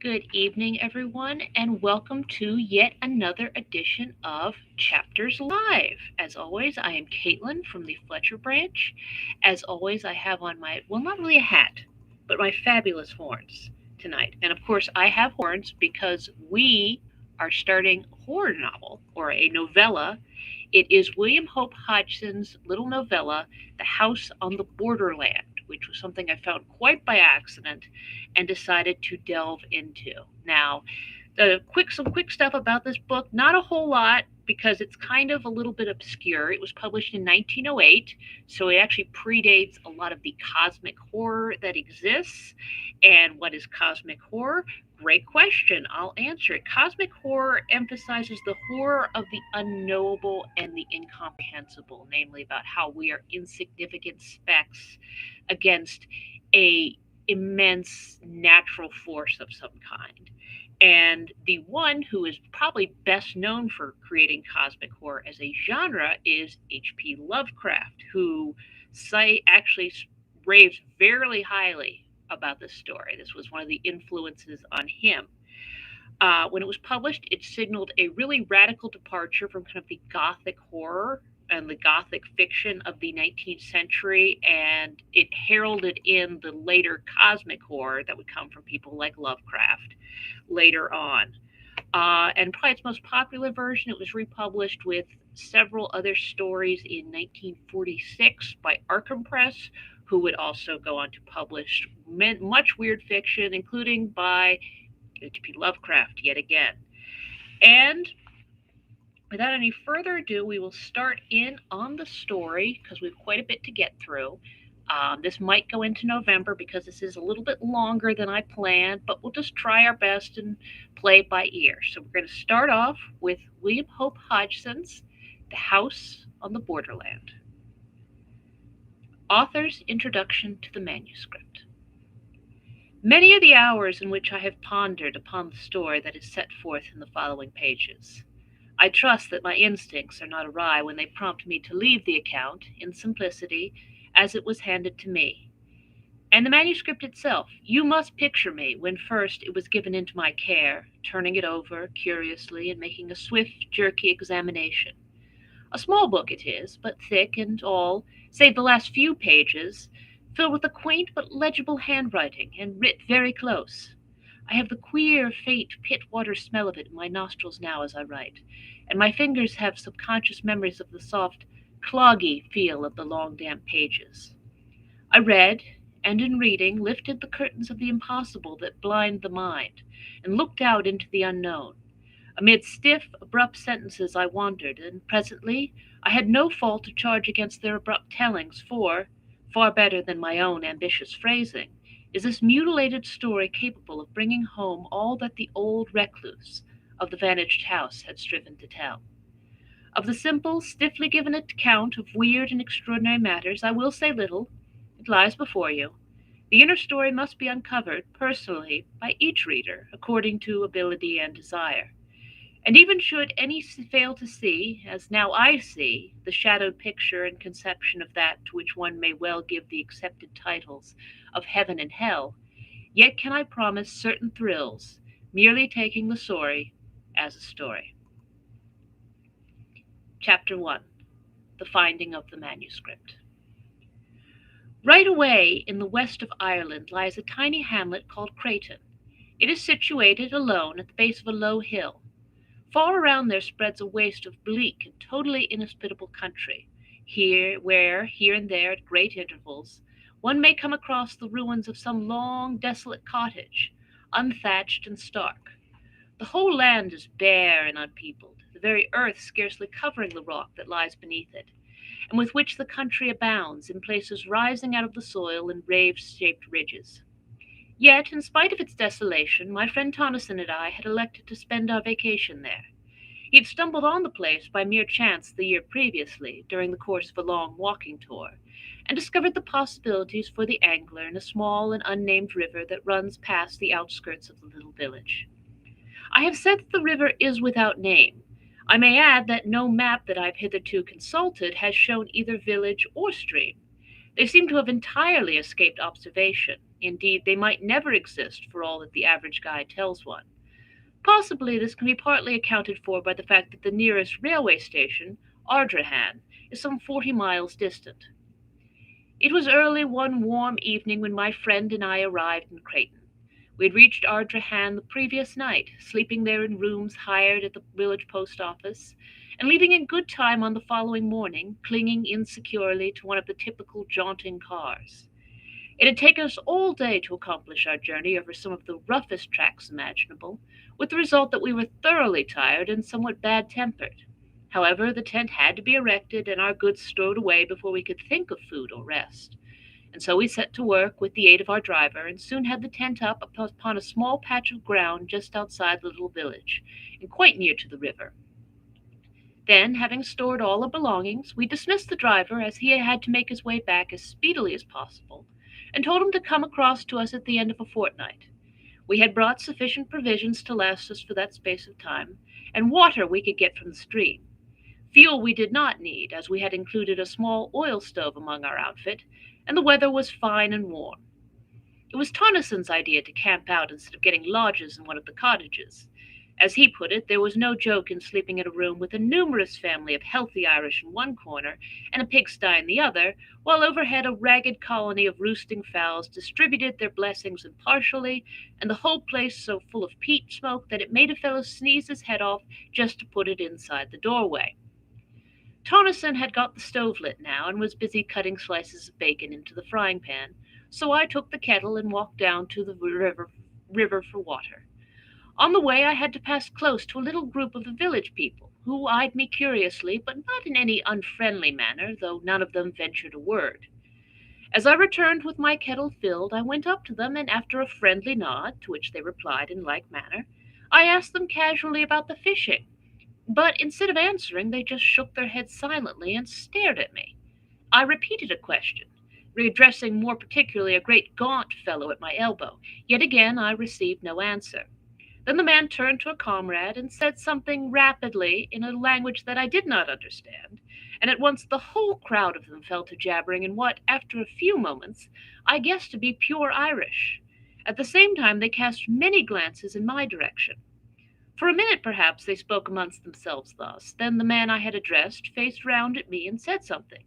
Good evening, everyone, and welcome to yet another edition of Chapters Live. As always, I am Caitlin from the Fletcher branch. As always, I have on my, well, not really a hat, but my fabulous horns tonight. And of course, I have horns because we are starting a horror novel or a novella. It is William Hope Hodgson's little novella, The House on the Borderland, which was something I found quite by accident and decided to delve into. Now, some quick stuff about this book. Not a whole lot because it's kind of a little bit obscure. It was published in 1908, so it actually predates a lot of the cosmic horror that exists. And what is cosmic horror? Great question. I'll answer it. Cosmic horror emphasizes the horror of the unknowable and the incomprehensible, namely about how we are insignificant specks against a immense natural force of some kind. And the one who is probably best known for creating cosmic horror as a genre is H.P. Lovecraft, who actually raves very highly about this story. This was one of the influences on him. When it was published, it signaled a really radical departure from kind of the Gothic horror and the Gothic fiction of the 19th century, and it heralded in the later cosmic horror that would come from people like Lovecraft later on. And probably its most popular version, it was republished with several other stories in 1946 by Arkham Press, who would also go on to publish much weird fiction, including by H.P. Lovecraft yet again. And without any further ado, we will start in on the story because we have quite a bit to get through. This might go into November because this is a little bit longer than I planned, but we'll just try our best and play it by ear. So we're going to start off with William Hope Hodgson's The House on the Borderland. Author's Introduction to the Manuscript. Many are the hours in which I have pondered upon the story that is set forth in the following pages. I trust that my instincts are not awry when they prompt me to leave the account, in simplicity, as it was handed to me. And the manuscript itself, you must picture me when first it was given into my care, turning it over curiously and making a swift, jerky examination. A small book it is, but thick and all, save the last few pages, filled with a quaint but legible handwriting and writ very close. I have the queer, faint pit-water smell of it in my nostrils now as I write, and my fingers have subconscious memories of the soft, cloggy feel of the long, damp pages. I read, and in reading lifted the curtains of the impossible that blind the mind, and looked out into the unknown. Amid stiff, abrupt sentences I wandered, and presently I had no fault to charge against their abrupt tellings, for, far better than my own ambitious phrasing, is this mutilated story capable of bringing home all that the old recluse of the vanaged house had striven to tell. Of the simple, stiffly given account of weird and extraordinary matters I will say little. It lies before you. The inner story must be uncovered, personally, by each reader, according to ability and desire. And even should any fail to see, as now I see, the shadowed picture and conception of that to which one may well give the accepted titles of heaven and hell, yet can I promise certain thrills, merely taking the story as a story. Chapter 1. The Finding of the Manuscript. Right away in the west of Ireland lies a tiny hamlet called Creighton. It is situated alone at the base of a low hill. Far around there spreads a waste of bleak and totally inhospitable country, here and there, at great intervals, one may come across the ruins of some long, desolate cottage, unthatched and stark. The whole land is bare and unpeopled, the very earth scarcely covering the rock that lies beneath it, and with which the country abounds in places rising out of the soil in rave-shaped ridges. Yet, in spite of its desolation, my friend Tonneson and I had elected to spend our vacation there. He had stumbled on the place by mere chance the year previously, during the course of a long walking tour, and discovered the possibilities for the angler in a small and unnamed river that runs past the outskirts of the little village. I have said that the river is without name. I may add that no map that I have hitherto consulted has shown either village or stream. They seem to have entirely escaped observation. Indeed, they might never exist for all that the average guide tells one. Possibly this can be partly accounted for by the fact that the nearest railway station, Ardrahan, is some 40 miles distant. It was early one warm evening when my friend and I arrived in Creighton. We had reached Ardrahan the previous night, sleeping there in rooms hired at the village post office, and leaving in good time on the following morning, clinging insecurely to one of the typical jaunting cars. It had taken us all day to accomplish our journey over some of the roughest tracks imaginable, with the result that we were thoroughly tired and somewhat bad tempered. However, the tent had to be erected and our goods stowed away before we could think of food or rest. And so we set to work with the aid of our driver, and soon had the tent up upon a small patch of ground just outside the little village, and quite near to the river. Then, having stored all our belongings, we dismissed the driver, as he had to make his way back as speedily as possible, and told him to come across to us at the end of a fortnight. We had brought sufficient provisions to last us for that space of time, and water we could get from the stream. Fuel we did not need, as we had included a small oil stove among our outfit, and the weather was fine and warm. It was Tonnyson's idea to camp out instead of getting lodges in one of the cottages. As he put it, there was no joke in sleeping in a room with a numerous family of healthy Irish in one corner and a pigsty in the other, while overhead a ragged colony of roosting fowls distributed their blessings impartially, and the whole place so full of peat smoke that it made a fellow sneeze his head off just to put it inside the doorway. Tonnyson had got the stove lit now, and was busy cutting slices of bacon into the frying pan, so I took the kettle and walked down to the river for water. On the way I had to pass close to a little group of the village people, who eyed me curiously, but not in any unfriendly manner, though none of them ventured a word. As I returned with my kettle filled, I went up to them, and after a friendly nod, to which they replied in like manner, I asked them casually about the fishing. But instead of answering, they just shook their heads silently and stared at me. I repeated a question, addressing more particularly a great gaunt fellow at my elbow. Yet again I received no answer. Then the man turned to a comrade and said something rapidly in a language that I did not understand, and at once the whole crowd of them fell to jabbering in what, after a few moments, I guessed to be pure Irish. At the same time they cast many glances in my direction. For a minute, perhaps, they spoke amongst themselves thus. Then the man I had addressed faced round at me and said something.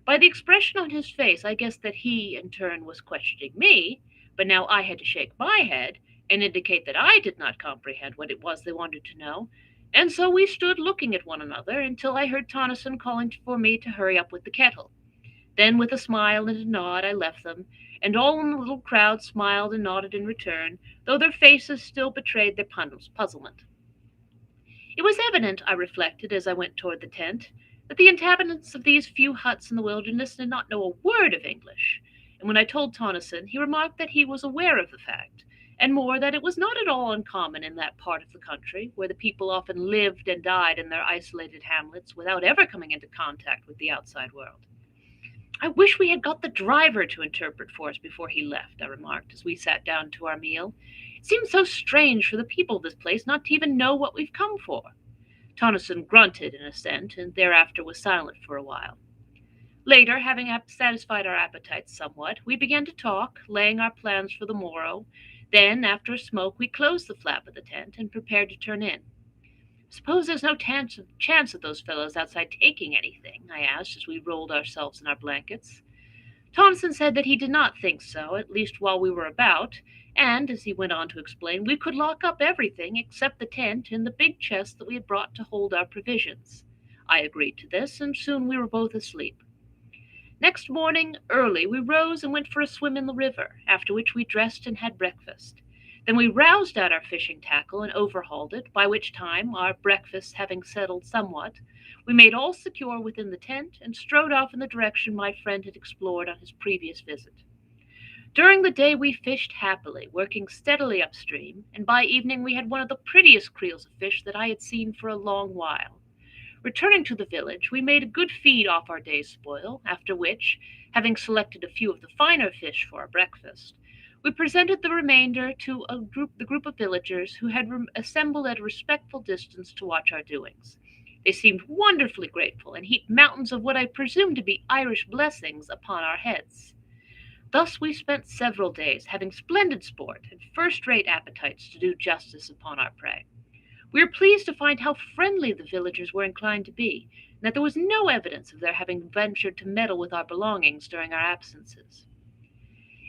By the expression on his face, I guessed that he, in turn, was questioning me, but now I had to shake my head and indicate that I did not comprehend what it was they wanted to know, and so we stood looking at one another until I heard Tonnyson calling for me to hurry up with the kettle. Then, with a smile and a nod, I left them, and all in the little crowd smiled and nodded in return, though their faces still betrayed their puzzlement. It was evident, I reflected as I went toward the tent, that the inhabitants of these few huts in the wilderness did not know a word of English, and when I told Tonnyson, he remarked that he was aware of the fact, and more, that it was not at all uncommon in that part of the country, where the people often lived and died in their isolated hamlets without ever coming into contact with the outside world. "I wish we had got the driver to interpret for us before he left," I remarked as we sat down to our meal. "It seems so strange for the people of this place not to even know what we've come for." Tonnyson grunted in assent, and thereafter was silent for a while. Later, having satisfied our appetites somewhat, we began to talk, laying our plans for the morrow. Then, after a smoke, we closed the flap of the tent and prepared to turn in. "Suppose there's no chance of those fellows outside taking anything?" I asked as we rolled ourselves in our blankets. Thompson said that he did not think so, at least while we were about, and, as he went on to explain, we could lock up everything except the tent and the big chest that we had brought to hold our provisions. I agreed to this, and soon we were both asleep. Next morning, early, we rose and went for a swim in the river, after which we dressed and had breakfast. Then we roused out our fishing tackle and overhauled it, by which time, our breakfast having settled somewhat, we made all secure within the tent and strode off in the direction my friend had explored on his previous visit. During the day we fished happily, working steadily upstream, and by evening we had one of the prettiest creels of fish that I had seen for a long while. Returning to the village, we made a good feed off our day's spoil, after which, having selected a few of the finer fish for our breakfast, we presented the remainder to the group of villagers who had assembled at a respectful distance to watch our doings. They seemed wonderfully grateful, and heaped mountains of what I presumed to be Irish blessings upon our heads. Thus we spent several days, having splendid sport and first-rate appetites to do justice upon our prey. We were pleased to find how friendly the villagers were inclined to be, and that there was no evidence of their having ventured to meddle with our belongings during our absences.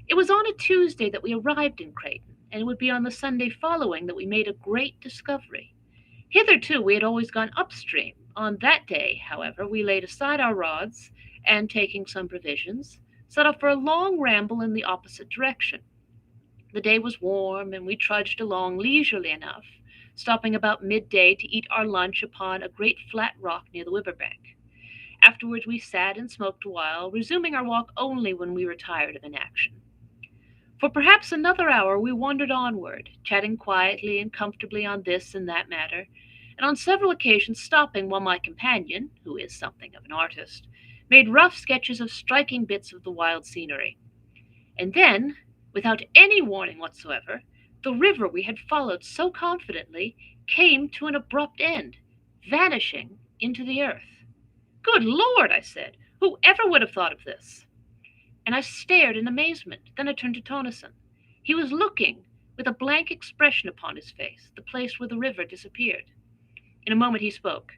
It was on a Tuesday that we arrived in Creighton, and it would be on the Sunday following that we made a great discovery. Hitherto we had always gone upstream. On that day, however, we laid aside our rods, and taking some provisions, set off for a long ramble in the opposite direction. The day was warm, and we trudged along leisurely enough, stopping about midday to eat our lunch upon a great flat rock near the river bank. Afterwards we sat and smoked a while, resuming our walk only when we were tired of inaction. For perhaps another hour we wandered onward, chatting quietly and comfortably on this and that matter, and on several occasions stopping while my companion, who is something of an artist, made rough sketches of striking bits of the wild scenery. And then, without any warning whatsoever, the river we had followed so confidently came to an abrupt end, vanishing into the earth. "Good Lord!" I said. "Who ever would have thought of this?" And I stared in amazement. Then I turned to Tonison. He was looking, with a blank expression upon his face, the place where the river disappeared. In a moment he spoke.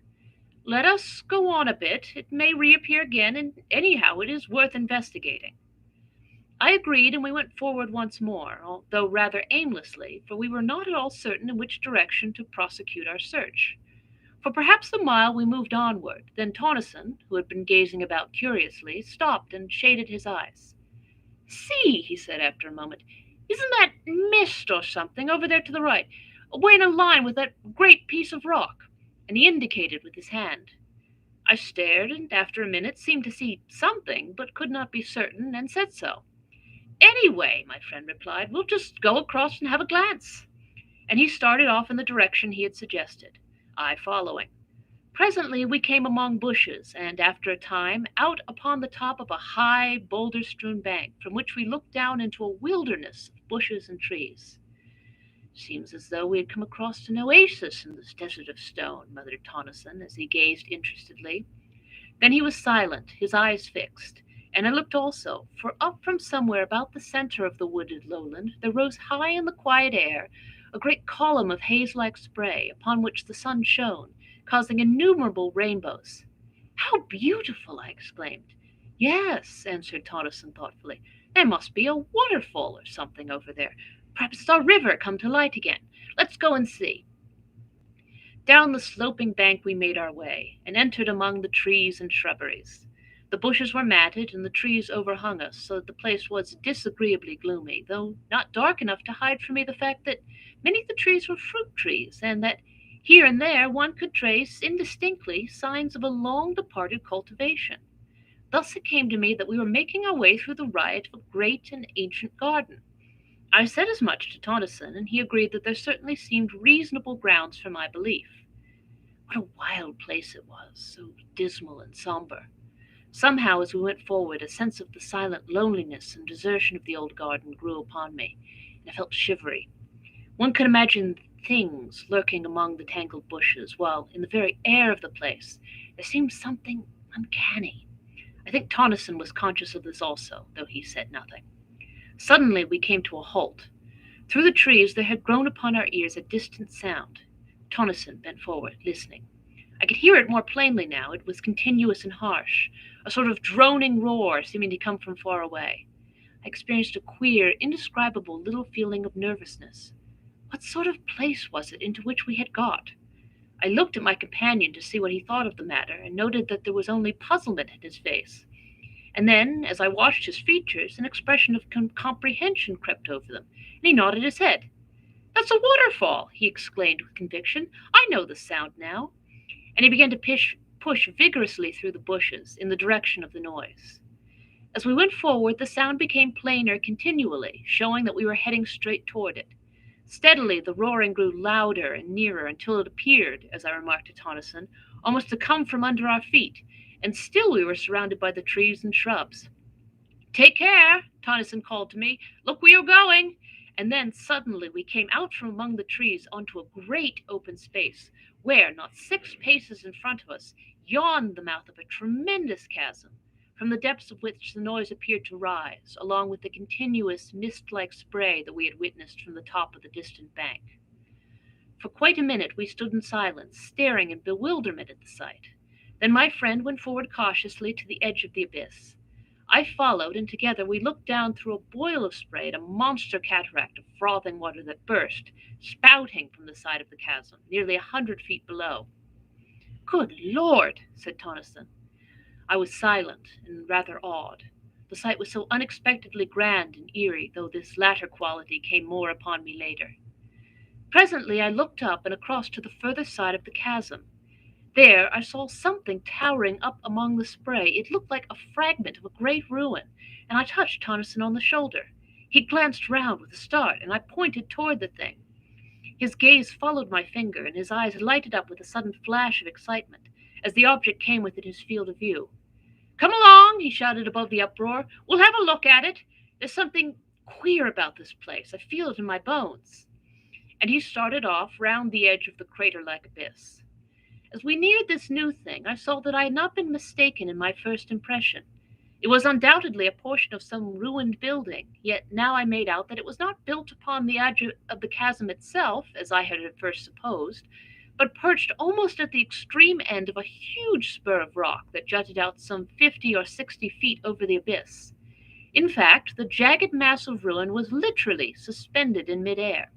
"Let us go on a bit. It may reappear again, and anyhow it is worth investigating." I agreed, and we went forward once more, although rather aimlessly, for we were not at all certain in which direction to prosecute our search. For perhaps a mile we moved onward. Then Tonison, who had been gazing about curiously, stopped and shaded his eyes. "See," he said after a moment, "isn't that mist or something over there to the right, away in a line with that great piece of rock?" And he indicated with his hand. I stared, and after a minute seemed to see something, but could not be certain, and said so. "Anyway," my friend replied, "we'll just go across and have a glance." And he started off in the direction he had suggested, I following. Presently we came among bushes, and after a time out upon the top of a high, boulder-strewn bank, from which we looked down into a wilderness of bushes and trees. "Seems as though we had come across an oasis in this desert of stone," muttered Tonison, as he gazed interestedly. Then he was silent, his eyes fixed, and I looked also, for up from somewhere about the center of the wooded lowland there rose high in the quiet air a great column of haze-like spray, upon which the sun shone, causing innumerable rainbows. "How beautiful!" I exclaimed. "Yes," answered Tonison thoughtfully, "there must be a waterfall or something over there. Perhaps it's our river come to light again. Let's go and see." Down the sloping bank we made our way, and entered among the trees and shrubberies. The bushes were matted, and the trees overhung us, so that the place was disagreeably gloomy, though not dark enough to hide from me the fact that many of the trees were fruit trees, and that here and there one could trace indistinctly signs of a long-departed cultivation. Thus it came to me that we were making our way through the riot of a great and ancient garden. I said as much to Tonison, and he agreed that there certainly seemed reasonable grounds for my belief. What a wild place it was, so dismal and somber. Somehow, as we went forward, a sense of the silent loneliness and desertion of the old garden grew upon me, and I felt shivery. One could imagine things lurking among the tangled bushes, while in the very air of the place there seemed something uncanny. I think Tonison was conscious of this also, though he said nothing. Suddenly we came to a halt. Through the trees there had grown upon our ears a distant sound. Tonison bent forward, listening. I could hear it more plainly now. It was continuous and harsh, a sort of droning roar seeming to come from far away. I experienced a queer, indescribable little feeling of nervousness. What sort of place was it into which we had got? I looked at my companion to see what he thought of the matter, and noted that there was only puzzlement in his face. And then, as I watched his features, an expression of comprehension crept over them, and he nodded his head. "That's a waterfall!" he exclaimed with conviction. "I know the sound now." And he began to push vigorously through the bushes in the direction of the noise. As we went forward, the sound became plainer continually, showing that we were heading straight toward it. Steadily the roaring grew louder and nearer until it appeared, as I remarked to Tonison, almost to come from under our feet, and still we were surrounded by the trees and shrubs. "Take care," Tonison called to me. "Look where you're going." And then suddenly we came out from among the trees onto a great open space, where, not 6 paces in front of us, yawned the mouth of a tremendous chasm, from the depths of which the noise appeared to rise, along with the continuous mist-like spray that we had witnessed from the top of the distant bank. For quite a minute we stood in silence, staring in bewilderment at the sight. Then my friend went forward cautiously to the edge of the abyss. I followed, and together we looked down through a boil of spray at a monster cataract of frothing water that burst, spouting from the side of the chasm, nearly 100 feet below. "Good Lord!" said Tonneson. I was silent and rather awed. The sight was so unexpectedly grand and eerie, though this latter quality came more upon me later. Presently I looked up and across to the further side of the chasm. There I saw something towering up among the spray. It looked like a fragment of a great ruin, and I touched Tonneson on the shoulder. He glanced round with a start, and I pointed toward the thing. His gaze followed my finger, and his eyes lighted up with a sudden flash of excitement as the object came within his field of view. "Come along," he shouted above the uproar. "We'll have a look at it. There's something queer about this place. I feel it in my bones." And he started off round the edge of the crater-like abyss. As we neared this new thing, I saw that I had not been mistaken in my first impression. It was undoubtedly a portion of some ruined building, yet now I made out that it was not built upon the edge of the chasm itself, as I had at first supposed, but perched almost at the extreme end of a huge spur of rock that jutted out some 50 or 60 feet over the abyss. In fact, the jagged mass of ruin was literally suspended in midair.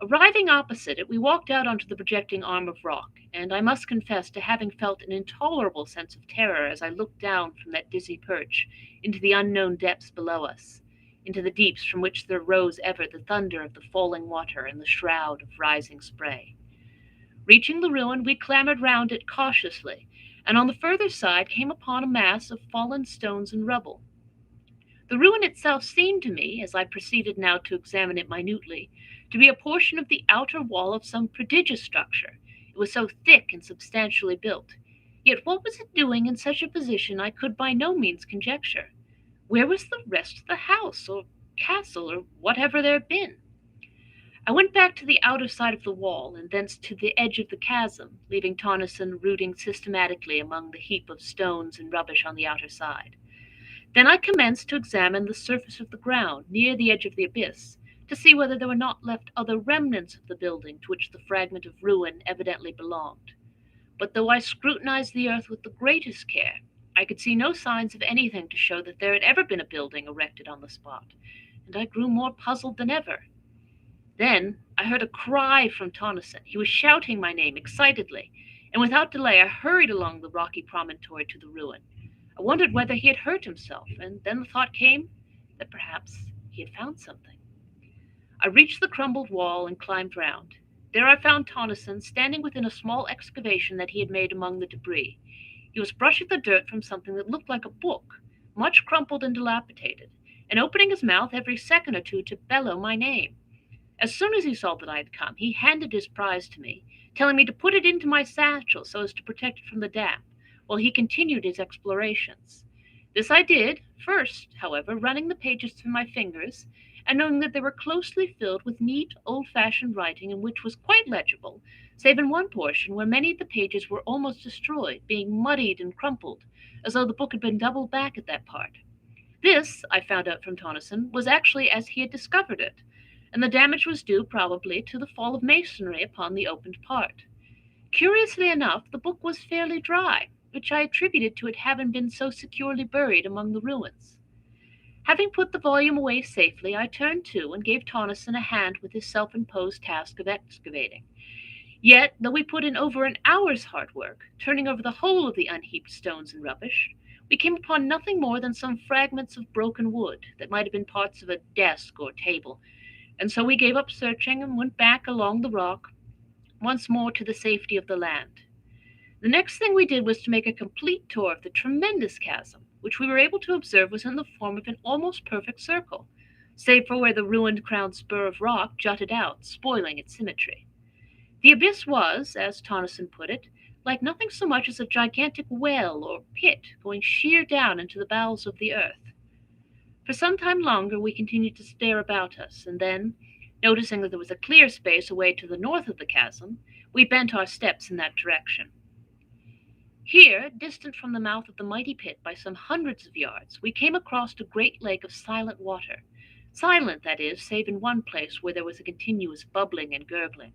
Arriving opposite it, we walked out onto the projecting arm of rock, and I must confess to having felt an intolerable sense of terror as I looked down from that dizzy perch into the unknown depths below us, into the deeps from which there rose ever the thunder of the falling water and the shroud of rising spray. Reaching the ruin, we clambered round it cautiously, and on the further side came upon a mass of fallen stones and rubble. The ruin itself seemed to me, as I proceeded now to examine it minutely, to be a portion of the outer wall of some prodigious structure. It was so thick and substantially built. Yet what was it doing in such a position I could by no means conjecture. Where was the rest of the house, or castle, or whatever there had been? I went back to the outer side of the wall, and thence to the edge of the chasm, leaving Tonneson rooting systematically among the heap of stones and rubbish on the outer side. Then I commenced to examine the surface of the ground near the edge of the abyss, to see whether there were not left other remnants of the building to which the fragment of ruin evidently belonged. But though I scrutinized the earth with the greatest care, I could see no signs of anything to show that there had ever been a building erected on the spot, and I grew more puzzled than ever. Then I heard a cry from Tonneson. He was shouting my name excitedly, and without delay I hurried along the rocky promontory to the ruin. I wondered whether he had hurt himself, and then the thought came that perhaps he had found something. I reached the crumbled wall and climbed round. There I found Tonneson standing within a small excavation that he had made among the debris. He was brushing the dirt from something that looked like a book, much crumpled and dilapidated, and opening his mouth every second or two to bellow my name. As soon as he saw that I had come, he handed his prize to me, telling me to put it into my satchel so as to protect it from the damp, while he continued his explorations. This I did, first, however, running the pages through my fingers, and knowing that they were closely filled with neat, old-fashioned writing, and which was quite legible, save in one portion where many of the pages were almost destroyed, being muddied and crumpled, as though the book had been doubled back at that part. This, I found out from Tonneson, was actually as he had discovered it, and the damage was due probably to the fall of masonry upon the opened part. Curiously enough, the book was fairly dry, which I attributed to it having been so securely buried among the ruins. Having put the volume away safely, I turned to and gave Tonneson a hand with his self-imposed task of excavating. Yet, though we put in over an hour's hard work, turning over the whole of the unheaped stones and rubbish, we came upon nothing more than some fragments of broken wood that might have been parts of a desk or table, and so we gave up searching and went back along the rock once more to the safety of the land. The next thing we did was to make a complete tour of the tremendous chasm, which we were able to observe was in the form of an almost perfect circle, save for where the ruined crowned spur of rock jutted out, spoiling its symmetry. The abyss was, as Tonneson put it, like nothing so much as a gigantic well or pit going sheer down into the bowels of the earth. For some time longer we continued to stare about us, and then, noticing that there was a clear space away to the north of the chasm, we bent our steps in that direction. Here, distant from the mouth of the mighty pit by some hundreds of yards, we came across a great lake of silent water. Silent, that is, save in one place where there was a continuous bubbling and gurgling.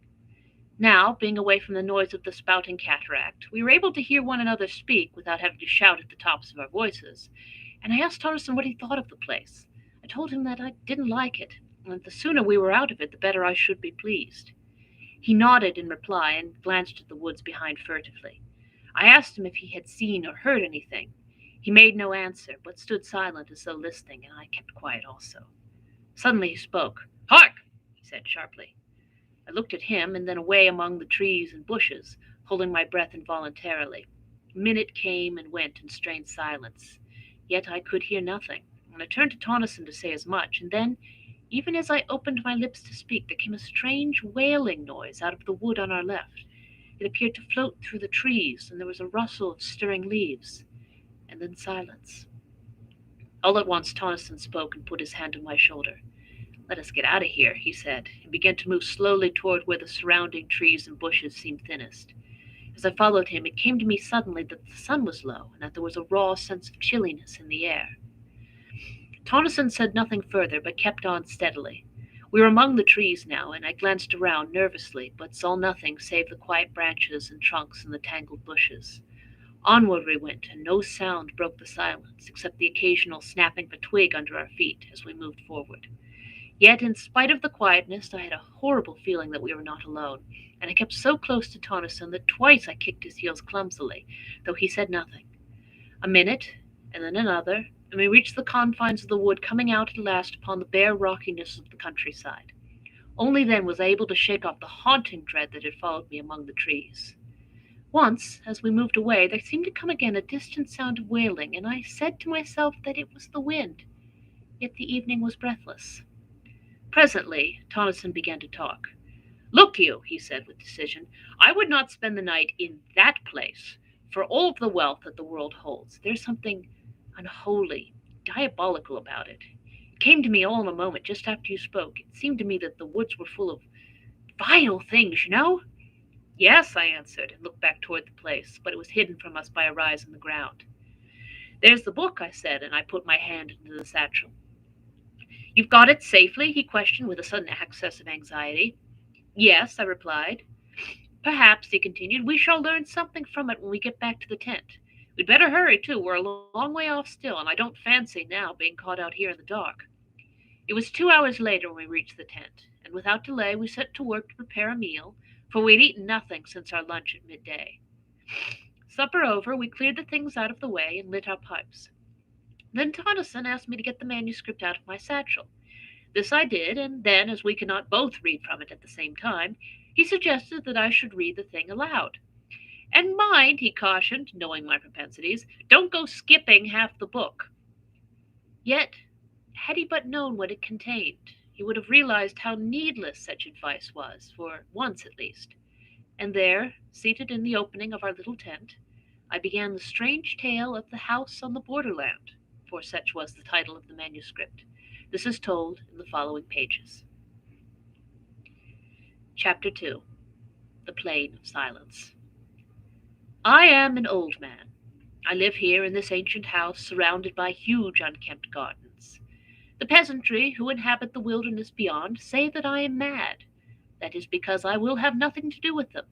Now, being away from the noise of the spouting cataract, we were able to hear one another speak without having to shout at the tops of our voices, and I asked Tennyson what he thought of the place. I told him that I didn't like it, and that the sooner we were out of it, the better I should be pleased. He nodded in reply and glanced at the woods behind furtively. I asked him if he had seen or heard anything. He made no answer, but stood silent as though listening, and I kept quiet also. Suddenly he spoke. "Hark!" he said sharply. I looked at him and then away among the trees and bushes, holding my breath involuntarily. A minute came and went in strained silence. Yet I could hear nothing, and I turned to Tennyson to say as much, and then, even as I opened my lips to speak, there came a strange wailing noise out of the wood on our left. It appeared to float through the trees, and there was a rustle of stirring leaves, and then silence. All at once Tennyson spoke and put his hand on my shoulder. "Let us get out of here," he said, and began to move slowly toward where the surrounding trees and bushes seemed thinnest. As I followed him, it came to me suddenly that the sun was low, and that there was a raw sense of chilliness in the air. Tennyson said nothing further, but kept on steadily. We were among the trees now, and I glanced around nervously, but saw nothing save the quiet branches and trunks and the tangled bushes. Onward we went, and no sound broke the silence, except the occasional snapping of a twig under our feet as we moved forward. Yet, in spite of the quietness, I had a horrible feeling that we were not alone, and I kept so close to Tennyson that twice I kicked his heels clumsily, though he said nothing. A minute, and then another, and we reached the confines of the wood, coming out at last upon the bare rockiness of the countryside. Only then was I able to shake off the haunting dread that had followed me among the trees. Once, as we moved away, there seemed to come again a distant sound of wailing, and I said to myself that it was the wind. Yet the evening was breathless. Presently Tennyson began to talk. "Look you," he said with decision, "I would not spend the night in that place for all of the wealth that the world holds. There's something unholy, diabolical about it. It came to me all in a moment just after you spoke. It seemed to me that the woods were full of vile things, you know." "Yes," I answered, and looked back toward the place, but it was hidden from us by a rise in the ground. "There's the book," I said, and I put my hand into the satchel. "You've got it safely?" he questioned with a sudden access of anxiety. "Yes," I replied. "Perhaps," he continued, "we shall learn something from it when we get back to the tent. We'd better hurry, too. We're a long way off still, and I don't fancy now being caught out here in the dark." It was 2 hours later when we reached the tent, and without delay we set to work to prepare a meal, for we had eaten nothing since our lunch at midday. Supper over, we cleared the things out of the way and lit our pipes. Then Tennyson asked me to get the manuscript out of my satchel. This I did, and then, as we could not both read from it at the same time, he suggested that I should read the thing aloud. "And mind," he cautioned, knowing my propensities, "don't go skipping half the book." Yet, had he but known what it contained, he would have realized how needless such advice was, for once at least. And there, seated in the opening of our little tent, I began the strange tale of the house on the borderland, for such was the title of the manuscript. This is told in the following pages. Chapter 2. The Plain of Silence. I am an old man. I live here in this ancient house, surrounded by huge unkempt gardens. The peasantry who inhabit the wilderness beyond say that I am mad. That is because I will have nothing to do with them.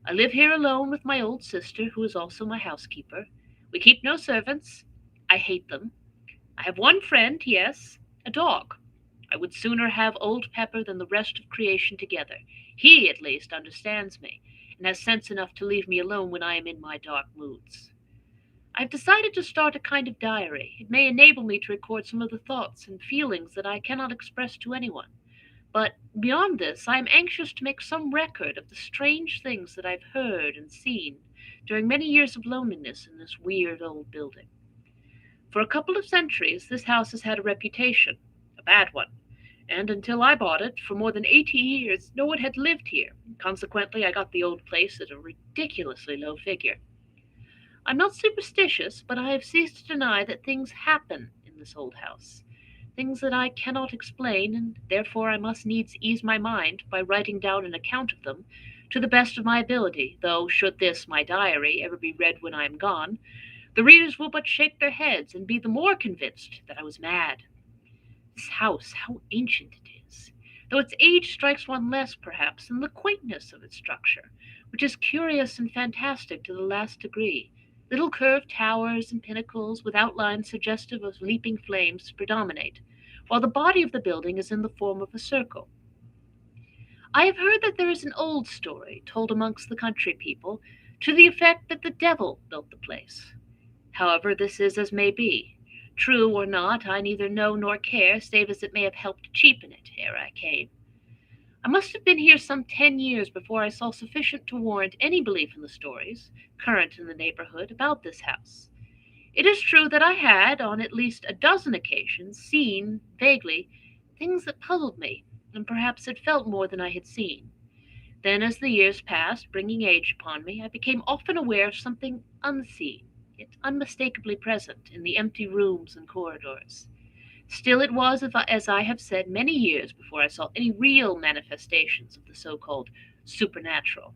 I live here alone with my old sister, who is also my housekeeper. We keep no servants. I hate them. I have one friend, yes, a dog. I would sooner have Old Pepper than the rest of creation together. He, at least, understands me, and has sense enough to leave me alone when I am in my dark moods. I've decided to start a kind of diary. It may enable me to record some of the thoughts and feelings that I cannot express to anyone. But beyond this, I am anxious to make some record of the strange things that I've heard and seen during many years of loneliness in this weird old building. For a couple of centuries, this house has had a reputation, a bad one, and until I bought it, for more than 80 years, no one had lived here. Consequently, I got the old place at a ridiculously low figure. I'm not superstitious, but I have ceased to deny that things happen in this old house. things that I cannot explain, and therefore I must needs ease my mind by writing down an account of them to the best of my ability, though should this, my diary, ever be read when I am gone, the readers will but shake their heads and be the more convinced that I was mad. This house, how ancient it is, though its age strikes one less, perhaps, than the quaintness of its structure, which is curious and fantastic to the last degree. Little curved towers and pinnacles with outlines suggestive of leaping flames predominate, while the body of the building is in the form of a circle. I have heard that there is an old story told amongst the country people to the effect that the devil built the place. However, this is as may be. True or not, I neither know nor care, save as it may have helped to cheapen it ere I came. I must have been here some 10 years before I saw sufficient to warrant any belief in the stories, current in the neighborhood, about this house. It is true that I had, on at least a dozen occasions, seen, vaguely, things that puzzled me, and perhaps had felt more than I had seen. Then, as the years passed, bringing age upon me, I became often aware of something unseen, yet unmistakably present, in the empty rooms and corridors. Still, it was, as I have said, many years before I saw any real manifestations of the so called supernatural.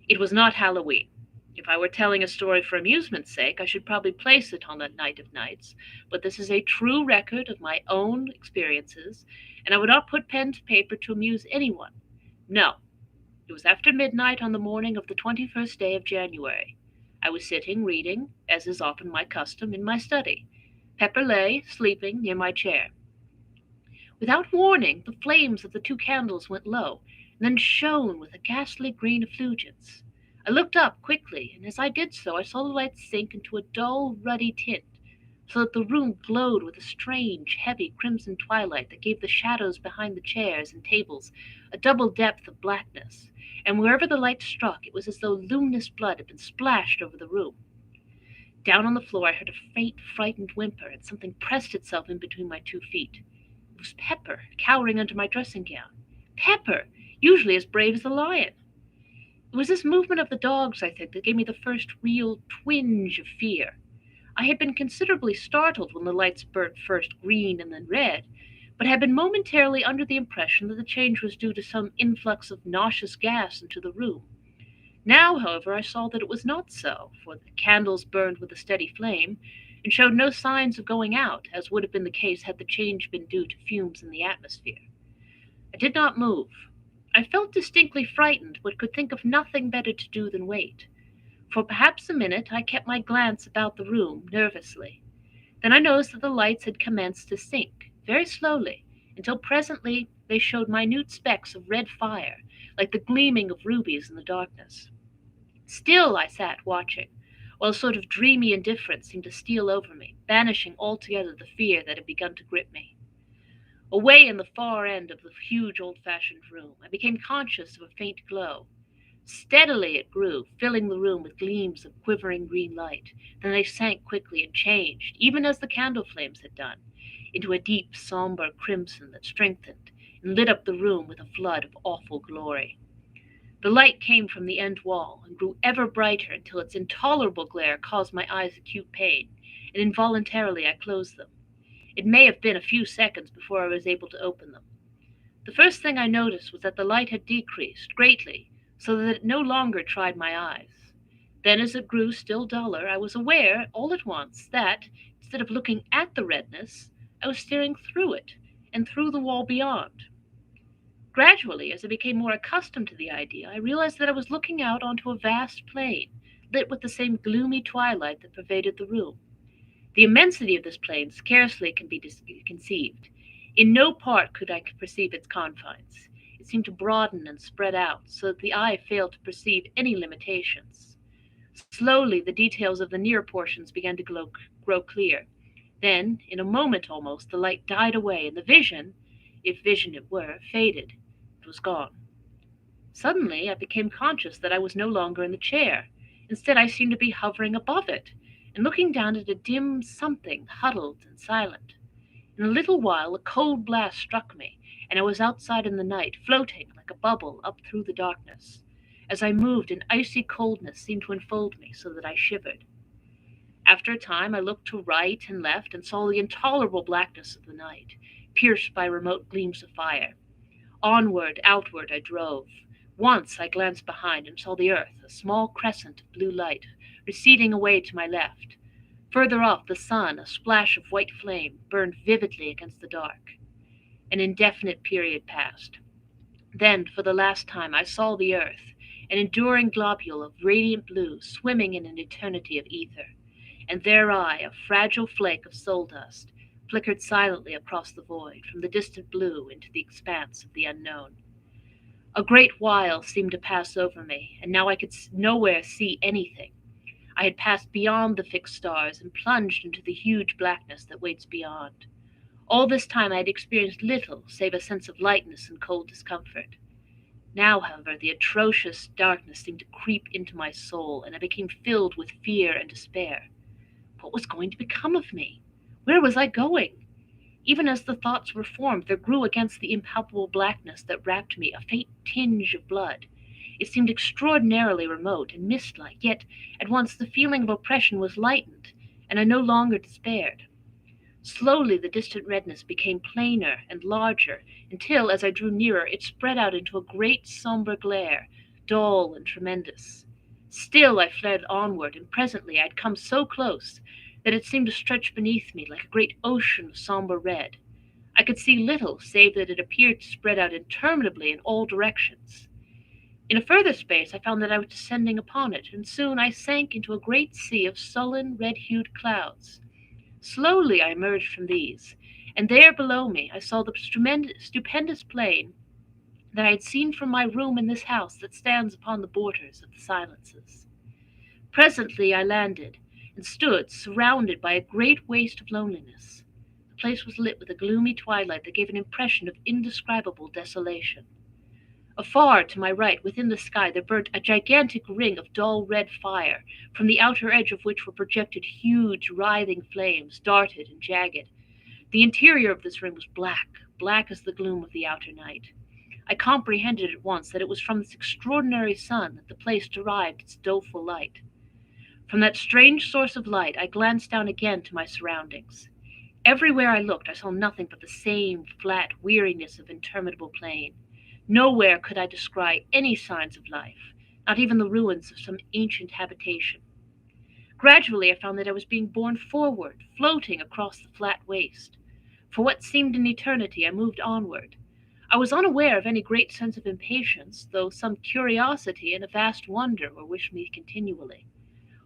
It was not Halloween. If I were telling a story for amusement's sake, I should probably place it on that night of nights, but this is a true record of my own experiences, and I would not put pen to paper to amuse anyone. No, it was after midnight on the morning of the 21st day of January. I was sitting reading, as is often my custom, in my study. Pepper lay, sleeping, near my chair. Without warning, the flames of the two candles went low, and then shone with a ghastly green effulgence. I looked up quickly, and as I did so I saw the light sink into a dull, ruddy tint, so that the room glowed with a strange, heavy crimson twilight that gave the shadows behind the chairs and tables a double depth of blackness, and wherever the light struck it was as though luminous blood had been splashed over the room. Down on the floor I heard a faint, frightened whimper, and something pressed itself in between my 2 feet. It was Pepper, cowering under my dressing gown. Pepper, usually as brave as a lion. It was this movement of the dogs, I think, that gave me the first real twinge of fear. I had been considerably startled when the lights burnt first green and then red, but had been momentarily under the impression that the change was due to some influx of nauseous gas into the room. Now, however, I saw that it was not so, for the candles burned with a steady flame, and showed no signs of going out, as would have been the case had the change been due to fumes in the atmosphere. I did not move. I felt distinctly frightened, but could think of nothing better to do than wait. For perhaps a minute I kept my glance about the room nervously. Then I noticed that the lights had commenced to sink, very slowly, until presently they showed minute specks of red fire, like the gleaming of rubies in the darkness. Still I sat watching, while a sort of dreamy indifference seemed to steal over me, banishing altogether the fear that had begun to grip me. Away in the far end of the huge old-fashioned room, I became conscious of a faint glow. Steadily it grew, filling the room with gleams of quivering green light. Then they sank quickly and changed, even as the candle flames had done, into a deep, somber crimson that strengthened and lit up the room with a flood of awful glory. The light came from the end wall and grew ever brighter until its intolerable glare caused my eyes acute pain, and involuntarily I closed them. It may have been a few seconds before I was able to open them. The first thing I noticed was that the light had decreased greatly, so that it no longer tried my eyes. Then, as it grew still duller, I was aware, all at once, that, instead of looking at the redness, I was staring through it, and through the wall beyond. Gradually, as I became more accustomed to the idea, I realized that I was looking out onto a vast plain, lit with the same gloomy twilight that pervaded the room. The immensity of this plain scarcely can be conceived. In no part could I perceive its confines. It seemed to broaden and spread out, so that the eye failed to perceive any limitations. Slowly the details of the near portions began to grow clear. Then, in a moment almost, the light died away, and the vision, if vision it were, faded. It was gone. Suddenly I became conscious that I was no longer in the chair. Instead, I seemed to be hovering above it, and looking down at a dim something huddled and silent. In a little while a cold blast struck me, and I was outside in the night, floating like a bubble up through the darkness. As I moved, an icy coldness seemed to enfold me, so that I shivered. After a time I looked to right and left and saw the intolerable blackness of the night, pierced by remote gleams of fire. Onward, outward I drove. Once I glanced behind and saw the earth, a small crescent of blue light, receding away to my left. Further off the sun, a splash of white flame, burned vividly against the dark. An indefinite period passed. Then, for the last time, I saw the earth, an enduring globule of radiant blue swimming in an eternity of ether. And there I, a fragile flake of soul dust, flickered silently across the void, from the distant blue into the expanse of the unknown. A great while seemed to pass over me, and now I could nowhere see anything. I had passed beyond the fixed stars and plunged into the huge blackness that waits beyond. All this time I had experienced little save a sense of lightness and cold discomfort. Now, however, the atrocious darkness seemed to creep into my soul, and I became filled with fear and despair. What was going to become of me? Where was I going? Even as the thoughts were formed, there grew against the impalpable blackness that wrapped me a faint tinge of blood. It seemed extraordinarily remote and mist-like, yet at once the feeling of oppression was lightened, and I no longer despaired. Slowly the distant redness became plainer and larger, until, as I drew nearer, it spread out into a great sombre glare, dull and tremendous. Still I fled onward, and presently I had come so close that it seemed to stretch beneath me like a great ocean of sombre red. I could see little, save that it appeared to spread out interminably in all directions. In a further space I found that I was descending upon it, and soon I sank into a great sea of sullen, red-hued clouds. Slowly I emerged from these, and there below me I saw the stupendous plain that I had seen from my room in this house that stands upon the borders of the silences. Presently I landed, and stood surrounded by a great waste of loneliness. The place was lit with a gloomy twilight that gave an impression of indescribable desolation. Afar to my right, within the sky, there burnt a gigantic ring of dull red fire, from the outer edge of which were projected huge, writhing flames, darted and jagged. The interior of this ring was black, black as the gloom of the outer night. I comprehended at once that it was from this extraordinary sun that the place derived its doleful light. From that strange source of light I glanced down again to my surroundings. Everywhere I looked I saw nothing but the same flat weariness of interminable plain. Nowhere could I descry any signs of life, not even the ruins of some ancient habitation. Gradually I found that I was being borne forward, floating across the flat waste. For what seemed an eternity I moved onward. I was unaware of any great sense of impatience, though some curiosity and a vast wonder were with me continually.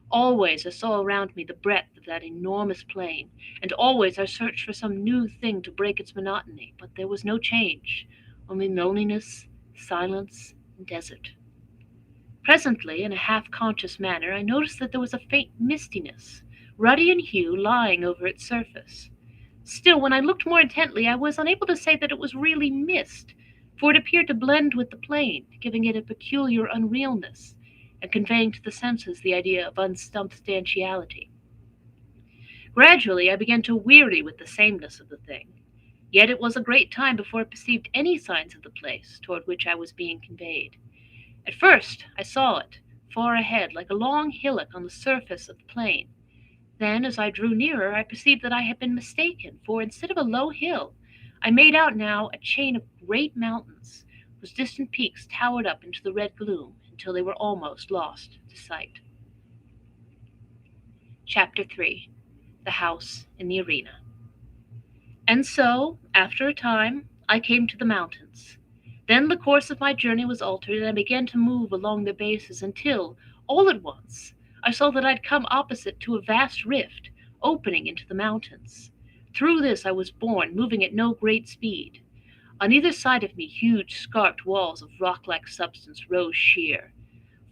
Always I saw around me the breadth of that enormous plain, and always I searched for some new thing to break its monotony, but there was no change, only loneliness, silence, and desert. Presently, in a half-conscious manner, I noticed that there was a faint mistiness, ruddy in hue, lying over its surface. Still, when I looked more intently, I was unable to say that it was really mist, for it appeared to blend with the plain, giving it a peculiar unrealness, and conveying to the senses the idea of unsubstantiality. Gradually I began to weary with the sameness of the thing, yet it was a great time before I perceived any signs of the place toward which I was being conveyed. At first I saw it, far ahead, like a long hillock on the surface of the plain. Then, as I drew nearer, I perceived that I had been mistaken, for instead of a low hill, I made out now a chain of great mountains, whose distant peaks towered up into the red gloom until they were almost lost to sight. Chapter 3. The House in the Arena. And so, after a time, I came to the mountains. Then the course of my journey was altered, and I began to move along their bases until, all at once, I saw that I had come opposite to a vast rift, opening into the mountains. Through this I was borne, moving at no great speed. On either side of me huge scarped walls of rock-like substance rose sheer.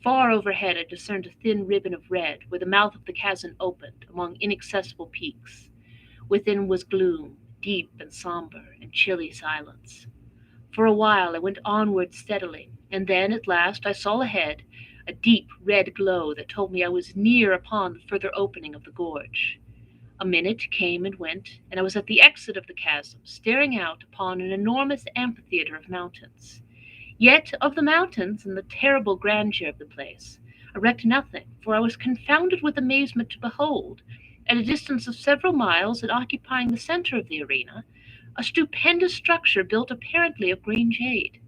Far overhead I discerned a thin ribbon of red, where the mouth of the chasm opened, among inaccessible peaks. Within was gloom, deep and sombre, and chilly silence. For a while I went onward steadily, and then at last I saw ahead a deep red glow that told me I was near upon the further opening of the gorge. A minute came and went, and I was at the exit of the chasm, staring out upon an enormous amphitheater of mountains. Yet of the mountains and the terrible grandeur of the place I recked nothing, for I was confounded with amazement to behold, At a distance of several miles and occupying the center of the arena, a stupendous structure built apparently of green jade.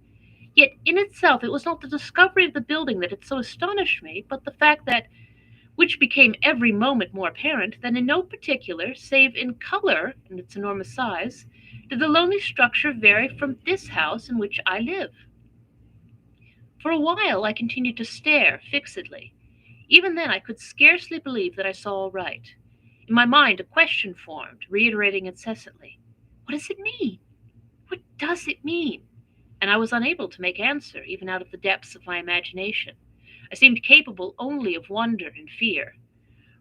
Yet in itself it was not the discovery of the building that had so astonished me, but the fact that, which became every moment more apparent, that in no particular, save in color and its enormous size, did the lonely structure vary from this house in which I live. For a while I continued to stare fixedly. Even then I could scarcely believe that I saw aright. In my mind a question formed, reiterating incessantly, "What does it mean? What does it mean?" And I was unable to make answer, even out of the depths of my imagination. I seemed capable only of wonder and fear.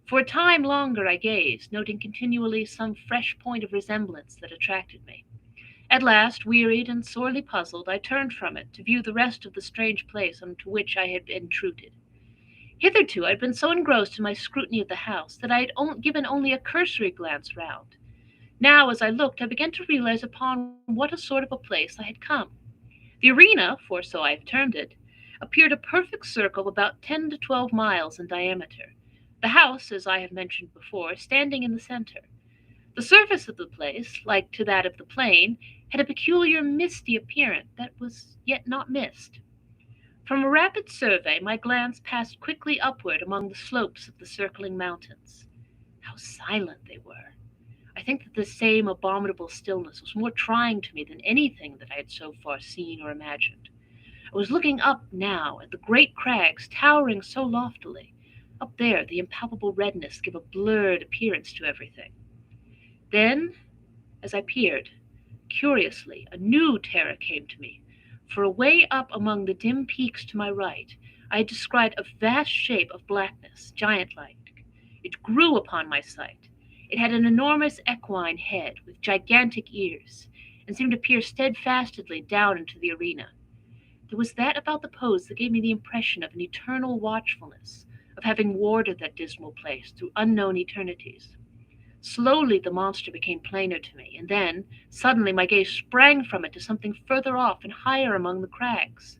For a time longer I gazed, noting continually some fresh point of resemblance that attracted me. At last, wearied and sorely puzzled, I turned from it to view the rest of the strange place into which I had intruded. Hitherto I had been so engrossed in my scrutiny of the house that I had given only a cursory glance round. Now, as I looked, I began to realize upon what a sort of a place I had come. The arena, for so I have termed it, appeared a perfect circle about 10 to 12 miles in diameter, the house, as I have mentioned before, standing in the center. The surface of the place, like to that of the plain, had a peculiar misty appearance that was yet not mist. From a rapid survey my glance passed quickly upward among the slopes of the circling mountains. How silent they were! I think that this same abominable stillness was more trying to me than anything that I had so far seen or imagined. I was looking up now at the great crags towering so loftily. Up there the impalpable redness gave a blurred appearance to everything. Then, as I peered, curiously, a new terror came to me, for away up among the dim peaks to my right I had descried a vast shape of blackness, giant-like. It grew upon my sight. It had an enormous equine head with gigantic ears, and seemed to peer steadfastly down into the arena. There was that about the pose that gave me the impression of an eternal watchfulness, of having warded that dismal place through unknown eternities. Slowly the monster became plainer to me, and then, suddenly, my gaze sprang from it to something further off and higher among the crags.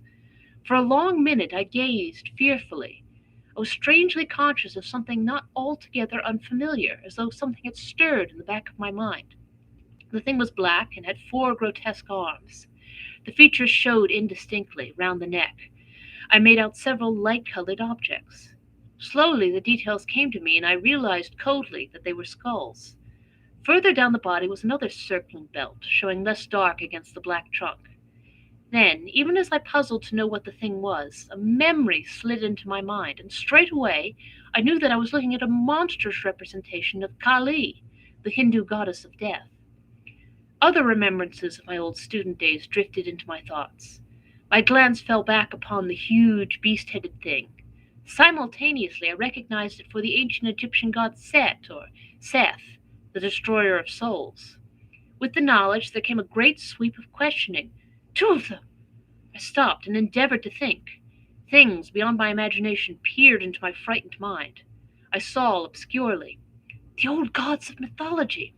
For a long minute I gazed fearfully. I was strangely conscious of something not altogether unfamiliar, as though something had stirred in the back of my mind. The thing was black and had four grotesque arms. The features showed indistinctly round the neck. I made out several light-colored objects. Slowly the details came to me, and I realized coldly that they were skulls. Further down the body was another circling belt, showing less dark against the black trunk. Then, even as I puzzled to know what the thing was, a memory slid into my mind, and straightway I knew that I was looking at a monstrous representation of Kali, the Hindu goddess of death. Other remembrances of my old student days drifted into my thoughts. My glance fell back upon the huge, beast-headed thing. Simultaneously I recognized it for the ancient Egyptian god Set, or Seth, the destroyer of souls. With the knowledge there came a great sweep of questioning. Two of them! I stopped and endeavored to think. Things beyond my imagination peered into my frightened mind. I saw obscurely the old gods of mythology.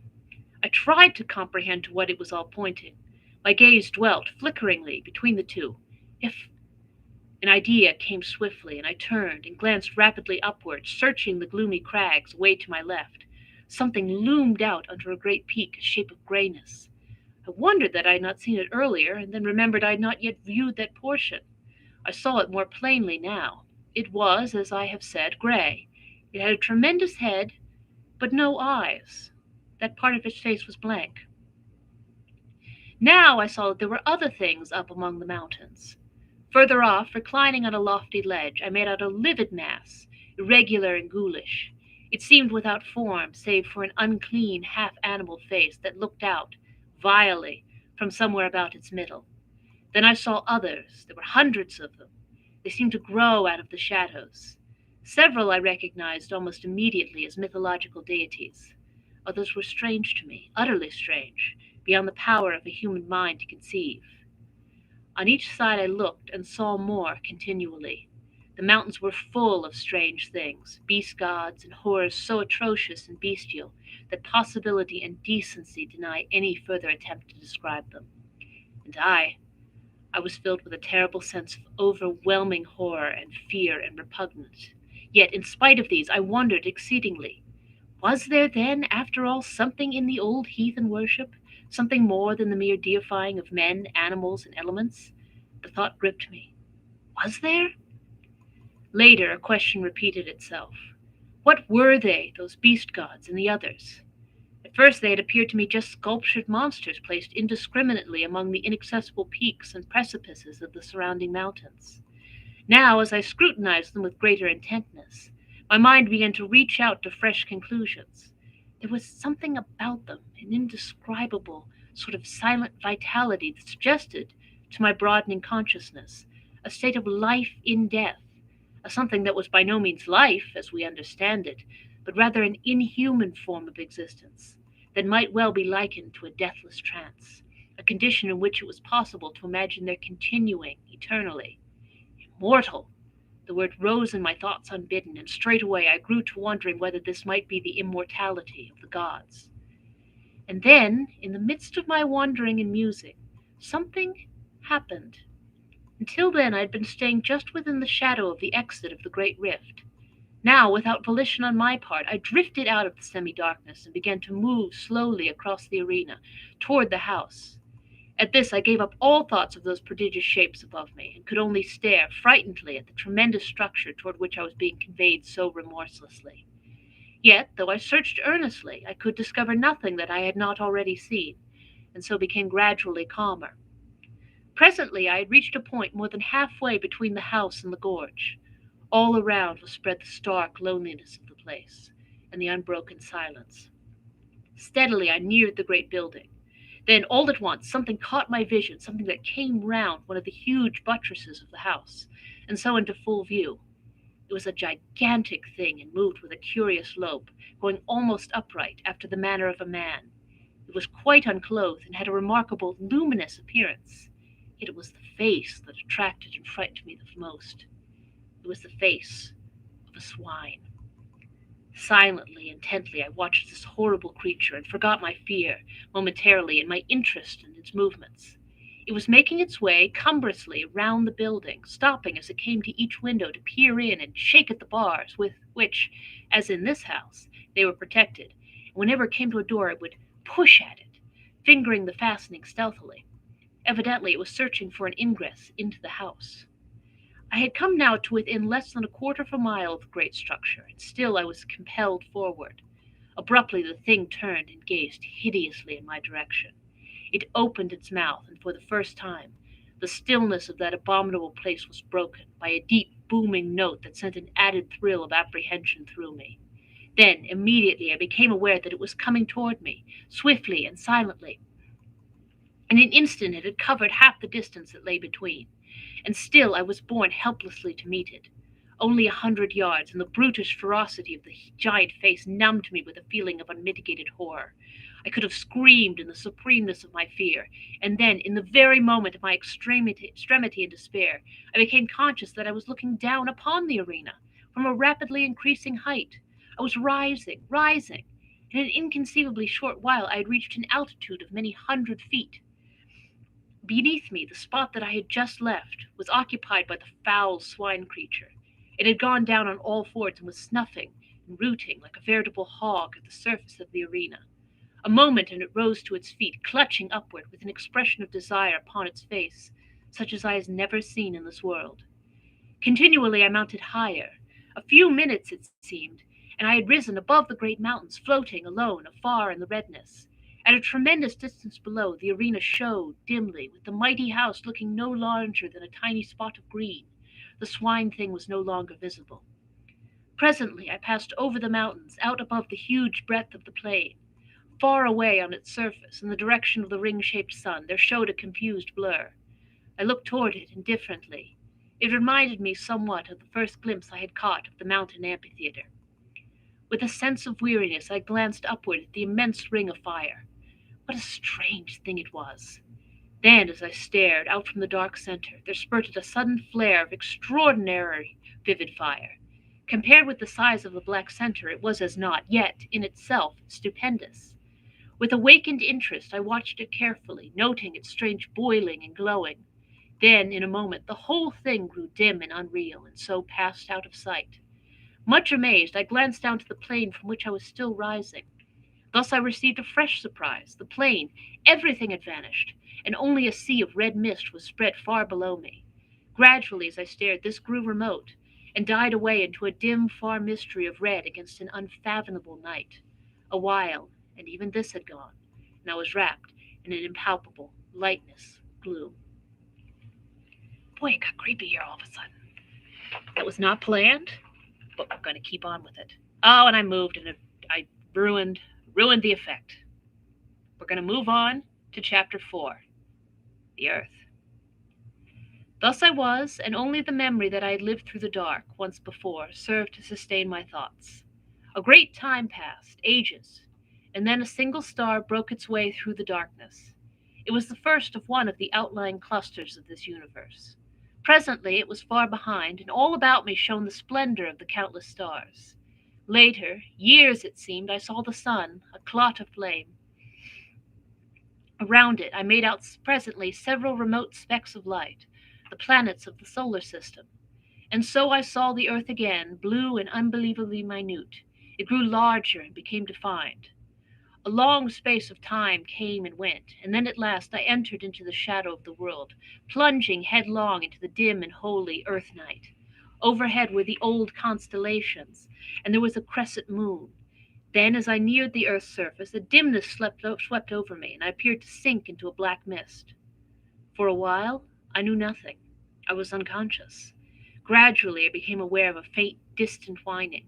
I tried to comprehend to what it was all pointing. My gaze dwelt flickeringly between the two. If An idea came swiftly, and I turned and glanced rapidly upward, searching the gloomy crags away to my left. Something loomed out under a great peak, a shape of grayness. I wondered that I had not seen it earlier, and then remembered I had not yet viewed that portion. I saw it more plainly now. It was, as I have said, gray. It had a tremendous head, but no eyes. That part of its face was blank. Now I saw that there were other things up among the mountains. Further off, reclining on a lofty ledge, I made out a livid mass, irregular and ghoulish. It seemed without form, save for an unclean, half-animal face that looked out, vilely, from somewhere about its middle. Then I saw others. There were hundreds of them. They seemed to grow out of the shadows. Several I recognized almost immediately as mythological deities. Others were strange to me, utterly strange, beyond the power of a human mind to conceive. On each side I looked and saw more continually. The mountains were full of strange things, beast gods and horrors so atrocious and bestial that possibility and decency deny any further attempt to describe them. And I was filled with a terrible sense of overwhelming horror and fear and repugnance. Yet, in spite of these, I wondered exceedingly. Was there then, after all, something in the old heathen worship, something more than the mere deifying of men, animals, and elements? The thought gripped me. Was there? Later, a question repeated itself. What were they, those beast gods, and the others? At first they had appeared to me just sculptured monsters placed indiscriminately among the inaccessible peaks and precipices of the surrounding mountains. Now, as I scrutinized them with greater intentness, my mind began to reach out to fresh conclusions. There was something about them, an indescribable sort of silent vitality that suggested, to my broadening consciousness, a state of life in death, a something that was by no means life, as we understand it, but rather an inhuman form of existence that might well be likened to a deathless trance, a condition in which it was possible to imagine their continuing eternally. Immortal! The word rose in my thoughts unbidden, and straightway I grew to wondering whether this might be the immortality of the gods. And then, in the midst of my wandering and musing, something happened. Until then I had been staying just within the shadow of the exit of the great rift. Now, without volition on my part, I drifted out of the semi-darkness and began to move slowly across the arena, toward the house. At this I gave up all thoughts of those prodigious shapes above me, and could only stare frightenedly at the tremendous structure toward which I was being conveyed so remorselessly. Yet, though I searched earnestly, I could discover nothing that I had not already seen, and so became gradually calmer. Presently I had reached a point more than halfway between the house and the gorge. All around was spread the stark loneliness of the place, and the unbroken silence. Steadily I neared the great building. Then, all at once, something caught my vision, something that came round one of the huge buttresses of the house, and so into full view. It was a gigantic thing, and moved with a curious lope, going almost upright, after the manner of a man. It was quite unclothed, and had a remarkable luminous appearance. Yet it was the face that attracted and frightened me the most. It was the face of a swine. Silently, intently, I watched this horrible creature, and forgot my fear, momentarily, in my interest in its movements. It was making its way cumbrously round the building, stopping as it came to each window to peer in and shake at the bars with which, as in this house, they were protected, and whenever it came to a door it would push at it, fingering the fastening stealthily. Evidently it was searching for an ingress into the house. I had come now to within less than a quarter of a mile of the great structure, and still I was compelled forward. Abruptly the thing turned and gazed hideously in my direction. It opened its mouth, and for the first time the stillness of that abominable place was broken by a deep booming note that sent an added thrill of apprehension through me. Then, immediately, I became aware that it was coming toward me, swiftly and silently. In an instant it had covered half the distance that lay between, and still I was borne helplessly to meet it. Only 100 yards, and the brutish ferocity of the giant face numbed me with a feeling of unmitigated horror. I could have screamed in the supremeness of my fear, and then, in the very moment of my extremity and despair, I became conscious that I was looking down upon the arena, from a rapidly increasing height. I was rising, rising. In an inconceivably short while I had reached an altitude of many 100 feet. Beneath me, the spot that I had just left was occupied by the foul swine creature. It had gone down on all fours and was snuffing and rooting like a veritable hog at the surface of the arena. A moment, and it rose to its feet, clutching upward with an expression of desire upon its face, such as I had never seen in this world. Continually I mounted higher. A few minutes, it seemed, and I had risen above the great mountains, floating alone afar in the redness. At a tremendous distance below, the arena showed dimly, with the mighty house looking no larger than a tiny spot of green. The swine thing was no longer visible. Presently I passed over the mountains, out above the huge breadth of the plain. Far away on its surface, in the direction of the ring-shaped sun, there showed a confused blur. I looked toward it indifferently. It reminded me somewhat of the first glimpse I had caught of the mountain amphitheater. With a sense of weariness, I glanced upward at the immense ring of fire. What a strange thing it was! Then, as I stared out from the dark center, there spurted a sudden flare of extraordinary vivid fire. Compared with the size of the black center, it was as naught, yet, in itself, stupendous. With awakened interest, I watched it carefully, noting its strange boiling and glowing. Then, in a moment, the whole thing grew dim and unreal, and so passed out of sight. Much amazed, I glanced down to the plain from which I was still rising. Thus I received a fresh surprise. The plain, everything had vanished, and only a sea of red mist was spread far below me. Gradually, as I stared, this grew remote, and died away into a dim, far mystery of red against an unfathomable night. A while, and even this had gone, and I was wrapped in an impalpable lightness, gloom. Boy, it got creepy here all of a sudden. That was not planned, but we're going to keep on with it. Oh, and I moved, and I ruined the effect. We're going to move on to chapter 4, the earth. Thus I was, and only the memory that I had lived through the dark once before served to sustain my thoughts. A great time passed, ages, and then a single star broke its way through the darkness. It was the first of one of the outlying clusters of this universe. Presently it was far behind, and all about me shone the splendor of the countless stars. Later, years it seemed, I saw the sun, a clot of flame. Around it I made out presently several remote specks of light, the planets of the solar system. And so I saw the earth again, blue and unbelievably minute. It grew larger and became defined. A long space of time came and went, and then at last I entered into the shadow of the world, plunging headlong into the dim and holy earth night. Overhead were the old constellations, and there was a crescent moon. Then, as I neared the earth's surface, a dimness swept over me, and I appeared to sink into a black mist. For a while, I knew nothing. I was unconscious. Gradually, I became aware of a faint, distant whining.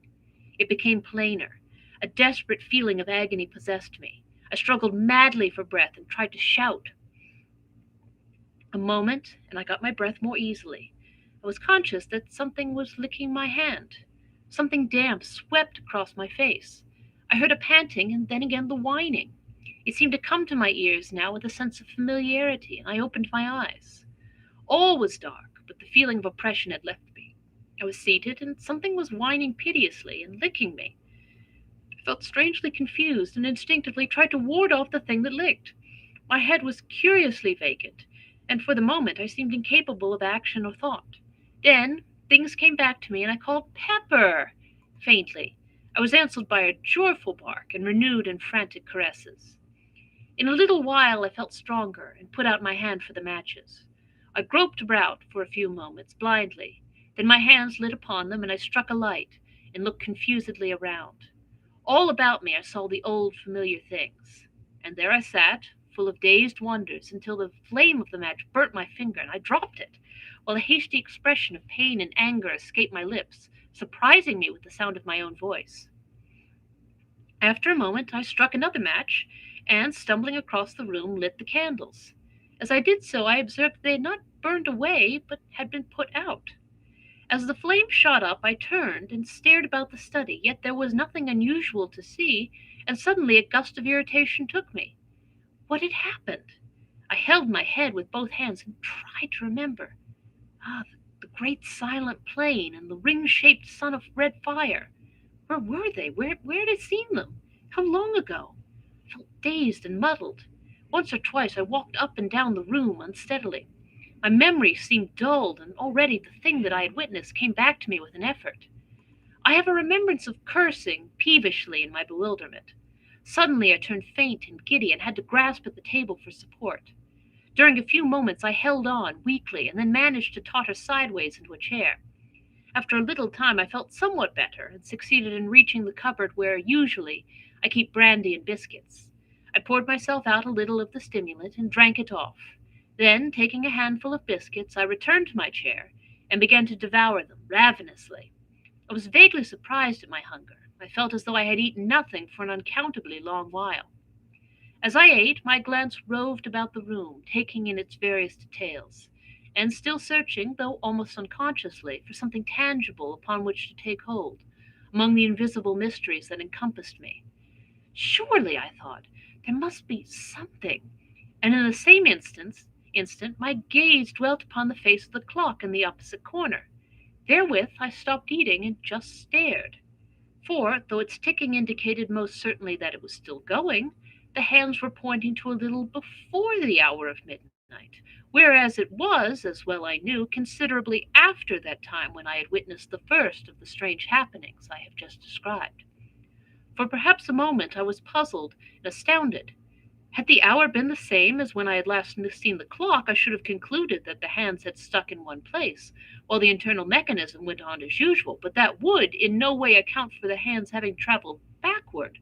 It became plainer. A desperate feeling of agony possessed me. I struggled madly for breath and tried to shout. A moment, and I got my breath more easily. I was conscious that something was licking my hand. Something damp swept across my face. I heard a panting and then again the whining. It seemed to come to my ears now with a sense of familiarity, and I opened my eyes. All was dark, but the feeling of oppression had left me. I was seated, and something was whining piteously and licking me. I felt strangely confused and instinctively tried to ward off the thing that licked. My head was curiously vacant, and for the moment I seemed incapable of action or thought. Then things came back to me, and I called "Pepper!" faintly. I was answered by a joyful bark and renewed and frantic caresses. In a little while I felt stronger and put out my hand for the matches. I groped about for a few moments blindly. Then my hands lit upon them, and I struck a light and looked confusedly around. All about me I saw the old familiar things, and there I sat, full of dazed wonders, until the flame of the match burnt my finger, and I dropped it, while a hasty expression of pain and anger escaped my lips, surprising me with the sound of my own voice. After a moment I struck another match, and, stumbling across the room, lit the candles. As I did so, I observed they had not burned away, but had been put out. As the flame shot up, I turned and stared about the study, yet there was nothing unusual to see, and suddenly a gust of irritation took me. What had happened? I held my head with both hands and tried to remember. The great silent plain and the ring-shaped sun of red fire. Where were they? Where had I seen them? How long ago? I felt dazed and muddled. Once or twice I walked up and down the room unsteadily. My memory seemed dulled, and already the thing that I had witnessed came back to me with an effort. I have a remembrance of cursing peevishly in my bewilderment. Suddenly I turned faint and giddy and had to grasp at the table for support. During a few moments I held on weakly and then managed to totter sideways into a chair. After a little time I felt somewhat better and succeeded in reaching the cupboard where, usually, I keep brandy and biscuits. I poured myself out a little of the stimulant and drank it off. Then, taking a handful of biscuits, I returned to my chair and began to devour them ravenously. I was vaguely surprised at my hunger. I felt as though I had eaten nothing for an uncountably long while. As I ate, my glance roved about the room, taking in its various details, and still searching, though almost unconsciously, for something tangible upon which to take hold, among the invisible mysteries that encompassed me. Surely, I thought, there must be something, and in the same instant my gaze dwelt upon the face of the clock in the opposite corner. Therewith I stopped eating and just stared. For, though its ticking indicated most certainly that it was still going, the hands were pointing to a little before the hour of midnight. night, whereas it was, as well I knew, considerably after that time when I had witnessed the first of the strange happenings I have just described. For perhaps a moment I was puzzled and astounded. Had the hour been the same as when I had last seen the clock, I should have concluded that the hands had stuck in one place, while the internal mechanism went on as usual, but that would in no way account for the hands having travelled backward.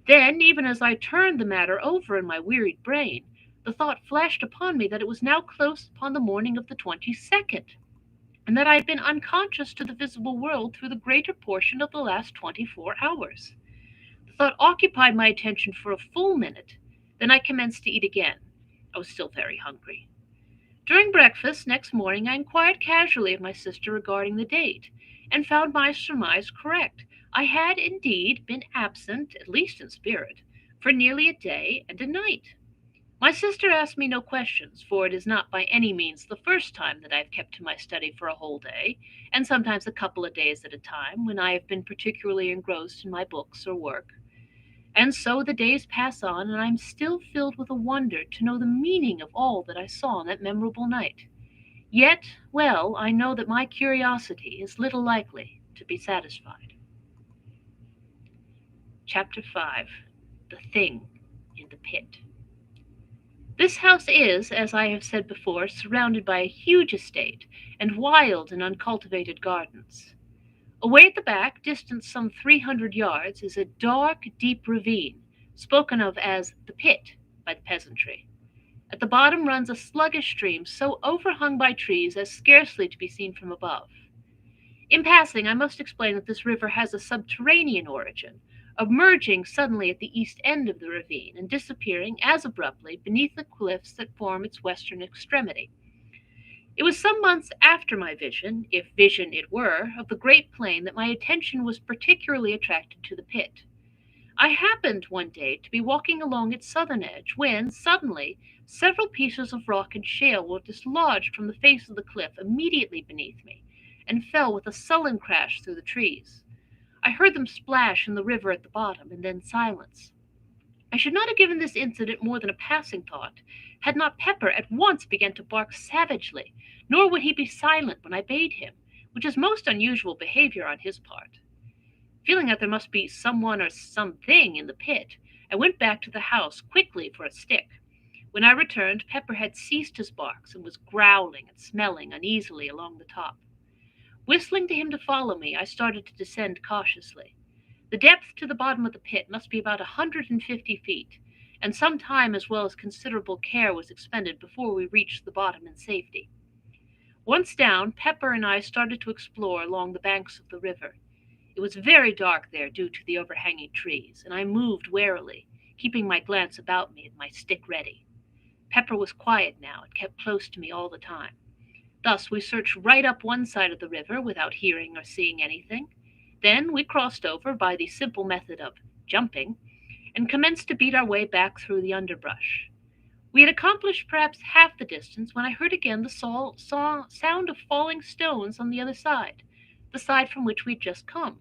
Then, even as I turned the matter over in my wearied brain, the thought flashed upon me that it was now close upon the morning of the 22nd, and that I had been unconscious to the visible world through the greater portion of the last 24 hours. The thought occupied my attention for a full minute. Then I commenced to eat again. I was still very hungry. During breakfast next morning I inquired casually of my sister regarding the date, and found my surmise correct. I had indeed been absent, at least in spirit, for nearly a day and a night. My sister asked me no questions, for it is not by any means the first time that I have kept to my study for a whole day, and sometimes a couple of days at a time, when I have been particularly engrossed in my books or work. And so the days pass on, and I am still filled with a wonder to know the meaning of all that I saw on that memorable night. Yet, well, I know that my curiosity is little likely to be satisfied. Chapter 5. The Thing in the Pit. This house is, as I have said before, surrounded by a huge estate and wild and uncultivated gardens. Away at the back, distant some 300 yards, is a dark, deep ravine, spoken of as the pit by the peasantry. At the bottom runs a sluggish stream, so overhung by trees as scarcely to be seen from above. In passing, I must explain that this river has a subterranean origin, emerging suddenly at the east end of the ravine and disappearing as abruptly beneath the cliffs that form its western extremity. It was some months after my vision, if vision it were, of the great plain that my attention was particularly attracted to the pit. I happened one day to be walking along its southern edge when, suddenly, several pieces of rock and shale were dislodged from the face of the cliff immediately beneath me, and fell with a sullen crash through the trees. I heard them splash in the river at the bottom, and then silence. I should not have given this incident more than a passing thought, had not Pepper at once begun to bark savagely, nor would he be silent when I bade him, which is most unusual behavior on his part. Feeling that there must be someone or something in the pit, I went back to the house quickly for a stick. When I returned, Pepper had ceased his barks and was growling and smelling uneasily along the top. Whistling to him to follow me, I started to descend cautiously. The depth to the bottom of the pit must be about 150 feet, and some time as well as considerable care was expended before we reached the bottom in safety. Once down, Pepper and I started to explore along the banks of the river. It was very dark there due to the overhanging trees, and I moved warily, keeping my glance about me and my stick ready. Pepper was quiet now and kept close to me all the time. Thus we searched right up one side of the river without hearing or seeing anything. Then we crossed over by the simple method of jumping, and commenced to beat our way back through the underbrush. We had accomplished perhaps half the distance when I heard again the sound of falling stones on the other side, the side from which we had just come.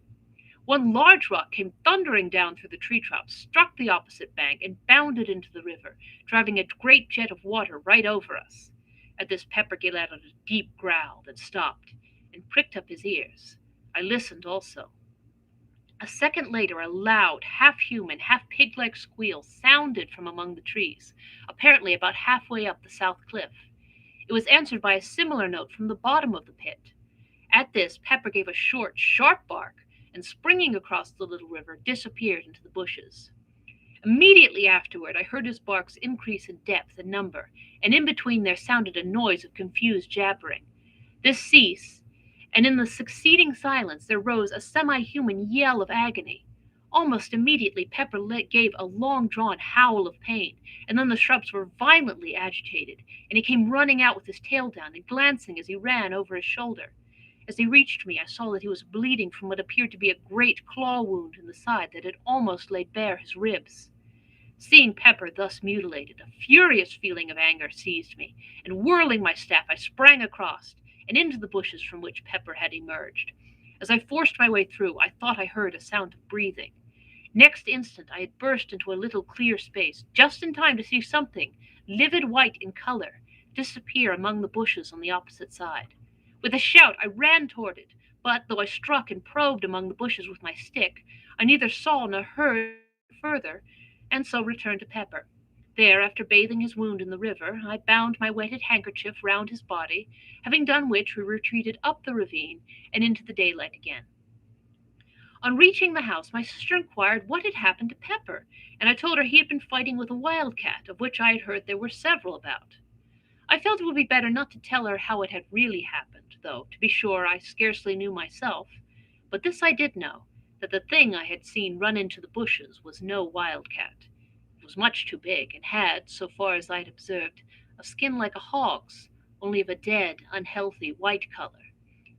One large rock came thundering down through the tree tops, struck the opposite bank, and bounded into the river, driving a great jet of water right over us. At this Pepper gave out a deep growl, then stopped, and pricked up his ears. I listened also. A second later a loud, half-human, half-pig-like squeal sounded from among the trees, apparently about halfway up the south cliff. It was answered by a similar note from the bottom of the pit. At this Pepper gave a short, sharp bark, and springing across the little river, disappeared into the bushes. Immediately afterward I heard his barks increase in depth and number, and in between there sounded a noise of confused jabbering. This ceased, and in the succeeding silence there rose a semi-human yell of agony. Almost immediately Pepper gave a long-drawn howl of pain, and then the shrubs were violently agitated, and he came running out with his tail down and glancing as he ran over his shoulder. As he reached me, I saw that he was bleeding from what appeared to be a great claw wound in the side that had almost laid bare his ribs. Seeing Pepper thus mutilated, a furious feeling of anger seized me, and whirling my staff, I sprang across and into the bushes from which Pepper had emerged. As I forced my way through, I thought I heard a sound of breathing. Next instant I had burst into a little clear space, just in time to see something livid white in color, disappear among the bushes on the opposite side. With a shout, I ran toward it, but though I struck and probed among the bushes with my stick, I neither saw nor heard further, and so returned to Pepper. There, after bathing his wound in the river, I bound my wetted handkerchief round his body, having done which we retreated up the ravine and into the daylight again. On reaching the house, my sister inquired what had happened to Pepper, and I told her he had been fighting with a wildcat, of which I had heard there were several about. I felt it would be better not to tell her how it had really happened, though, to be sure, I scarcely knew myself. But this I did know, that the thing I had seen run into the bushes was no wildcat. It was much too big, and had, so far as I had observed, a skin like a hog's, only of a dead, unhealthy white color.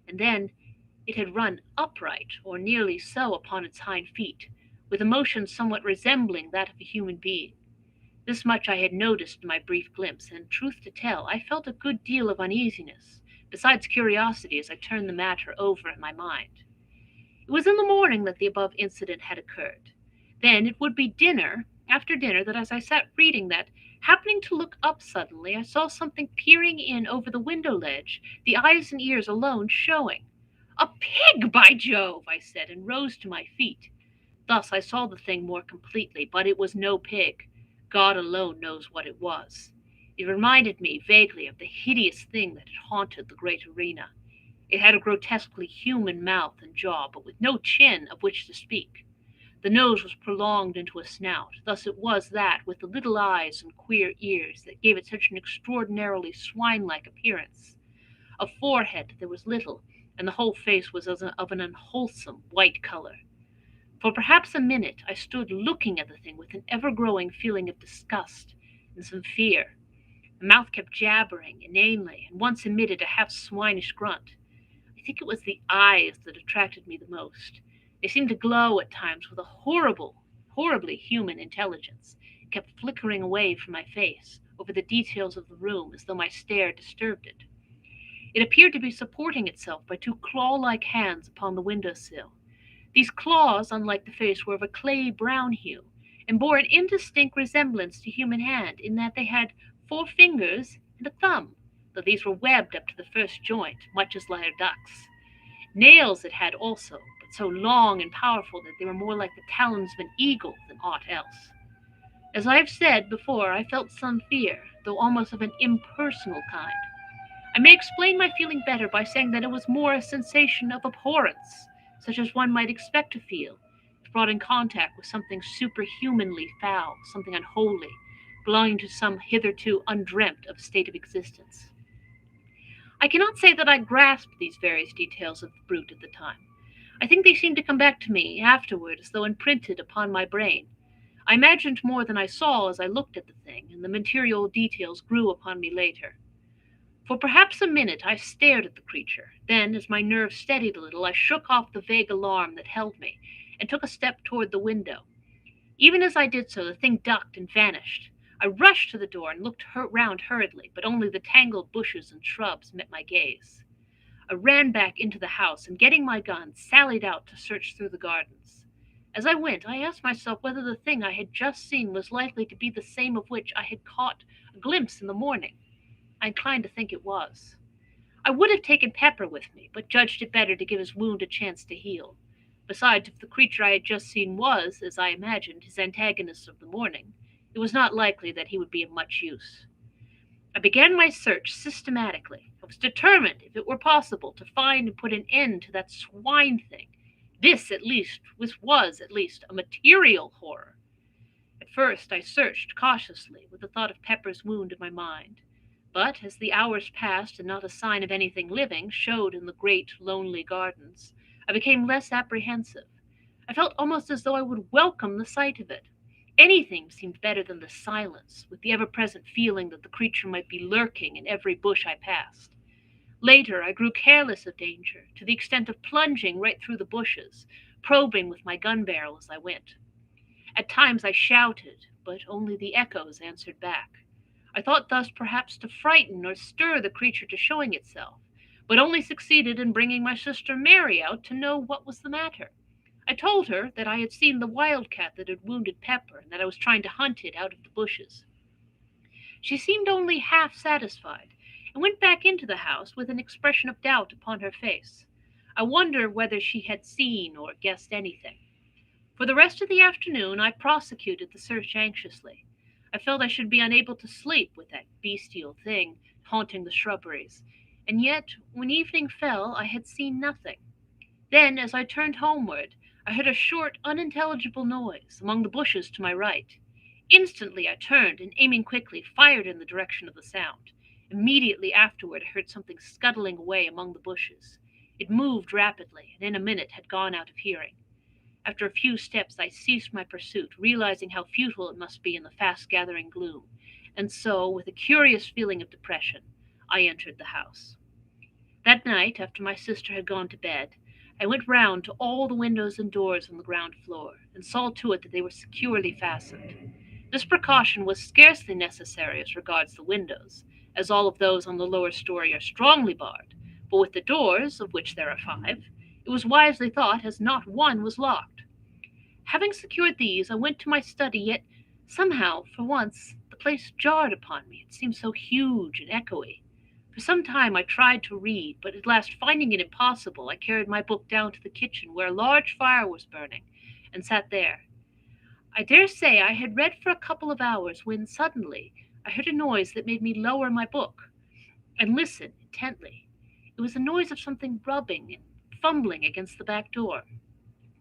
And then it had run upright, or nearly so, upon its hind feet, with a motion somewhat resembling that of a human being. This much I had noticed in my brief glimpse, and, truth to tell, I felt a good deal of uneasiness, besides curiosity, as I turned the matter over in my mind. It was in the morning that the above incident had occurred. Then it would be after dinner, that as I sat reading that, happening to look up suddenly, I saw something peering in over the window ledge, the eyes and ears alone showing. "A pig, by Jove!" I said, and rose to my feet. Thus I saw the thing more completely, but it was no pig. God alone knows what it was. It reminded me vaguely of the hideous thing that had haunted the great arena. It had a grotesquely human mouth and jaw, but with no chin of which to speak. The nose was prolonged into a snout, thus it was that, with the little eyes and queer ears, that gave it such an extraordinarily swine-like appearance. Of forehead there was little, and the whole face was of an unwholesome white color. For perhaps a minute I stood looking at the thing with an ever-growing feeling of disgust and some fear. The mouth kept jabbering inanely, and once emitted a half-swinish grunt. I think it was the eyes that attracted me the most. They seemed to glow at times with a horribly human intelligence, and kept flickering away from my face, over the details of the room, as though my stare disturbed it. It appeared to be supporting itself by two claw-like hands upon the window-sill. These claws, unlike the face, were of a clay brown hue, and bore an indistinct resemblance to human hand, in that they had 4 fingers and a thumb, though these were webbed up to the first joint, much as lyre ducks. Nails it had also, but so long and powerful that they were more like the talons of an eagle than aught else. As I have said before, I felt some fear, though almost of an impersonal kind. I may explain my feeling better by saying that it was more a sensation of abhorrence, such as one might expect to feel if brought in contact with something superhumanly foul, something unholy, belonging to some hitherto undreamt of state of existence. I cannot say that I grasped these various details of the brute at the time. I think they seemed to come back to me afterward as though imprinted upon my brain. I imagined more than I saw as I looked at the thing, and the material details grew upon me later. For perhaps a minute I stared at the creature. Then, as my nerves steadied a little, I shook off the vague alarm that held me, and took a step toward the window. Even as I did so, the thing ducked and vanished. I rushed to the door and looked round hurriedly, but only the tangled bushes and shrubs met my gaze. I ran back into the house, and getting my gun, sallied out to search through the gardens. As I went, I asked myself whether the thing I had just seen was likely to be the same of which I had caught a glimpse in the morning. I inclined to think it was. I would have taken Pepper with me, but judged it better to give his wound a chance to heal. Besides, if the creature I had just seen was, as I imagined, his antagonist of the morning, it was not likely that he would be of much use. I began my search systematically. I was determined, if it were possible, to find and put an end to that swine thing. This, at least, was at least a material horror. At first I searched cautiously, with the thought of Pepper's wound in my mind. But as the hours passed and not a sign of anything living showed in the great, lonely gardens, I became less apprehensive. I felt almost as though I would welcome the sight of it. Anything seemed better than the silence, with the ever-present feeling that the creature might be lurking in every bush I passed. Later, I grew careless of danger, to the extent of plunging right through the bushes, probing with my gun barrel as I went. At times I shouted, but only the echoes answered back. I thought thus perhaps to frighten or stir the creature to showing itself, but only succeeded in bringing my sister Mary out to know what was the matter. I told her that I had seen the wildcat that had wounded Pepper, and that I was trying to hunt it out of the bushes. She seemed only half satisfied, and went back into the house with an expression of doubt upon her face. I wonder whether she had seen or guessed anything. For the rest of the afternoon I prosecuted the search anxiously. I felt I should be unable to sleep with that bestial thing haunting the shrubberies, and yet when evening fell I had seen nothing. Then, as I turned homeward, I heard a short, unintelligible noise among the bushes to my right. Instantly I turned, and aiming quickly, fired in the direction of the sound. Immediately afterward I heard something scuttling away among the bushes. It moved rapidly, and in a minute had gone out of hearing. After a few steps I ceased my pursuit, realizing how futile it must be in the fast gathering gloom, and so, with a curious feeling of depression, I entered the house. That night, after my sister had gone to bed, I went round to all the windows and doors on the ground floor, and saw to it that they were securely fastened. This precaution was scarcely necessary as regards the windows, as all of those on the lower story are strongly barred, but with the doors, of which there are 5, it was wisely thought, as not one was locked. Having secured these, I went to my study, yet somehow, for once, the place jarred upon me. It seemed so huge and echoey. For some time I tried to read, but at last, finding it impossible, I carried my book down to the kitchen, where a large fire was burning, and sat there. I dare say I had read for a couple of hours when suddenly I heard a noise that made me lower my book and listen intently. It was the noise of something rubbing and fumbling against the back door.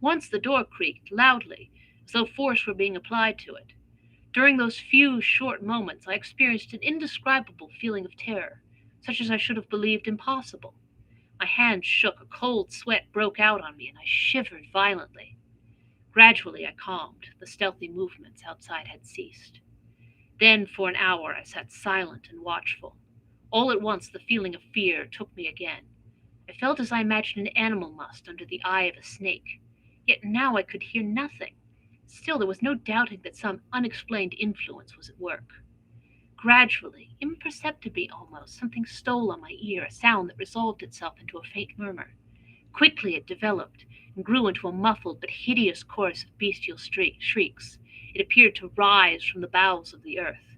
Once the door creaked loudly, as though force were being applied to it. During those few short moments I experienced an indescribable feeling of terror, such as I should have believed impossible. My hands shook, a cold sweat broke out on me, and I shivered violently. Gradually I calmed. The stealthy movements outside had ceased. Then for an hour I sat silent and watchful. All at once the feeling of fear took me again. I felt as I imagined an animal must under the eye of a snake. Yet now I could hear nothing. Still there was no doubting that some unexplained influence was at work. Gradually, imperceptibly almost, something stole on my ear, a sound that resolved itself into a faint murmur. Quickly it developed, and grew into a muffled but hideous chorus of bestial shrieks. It appeared to rise from the bowels of the earth.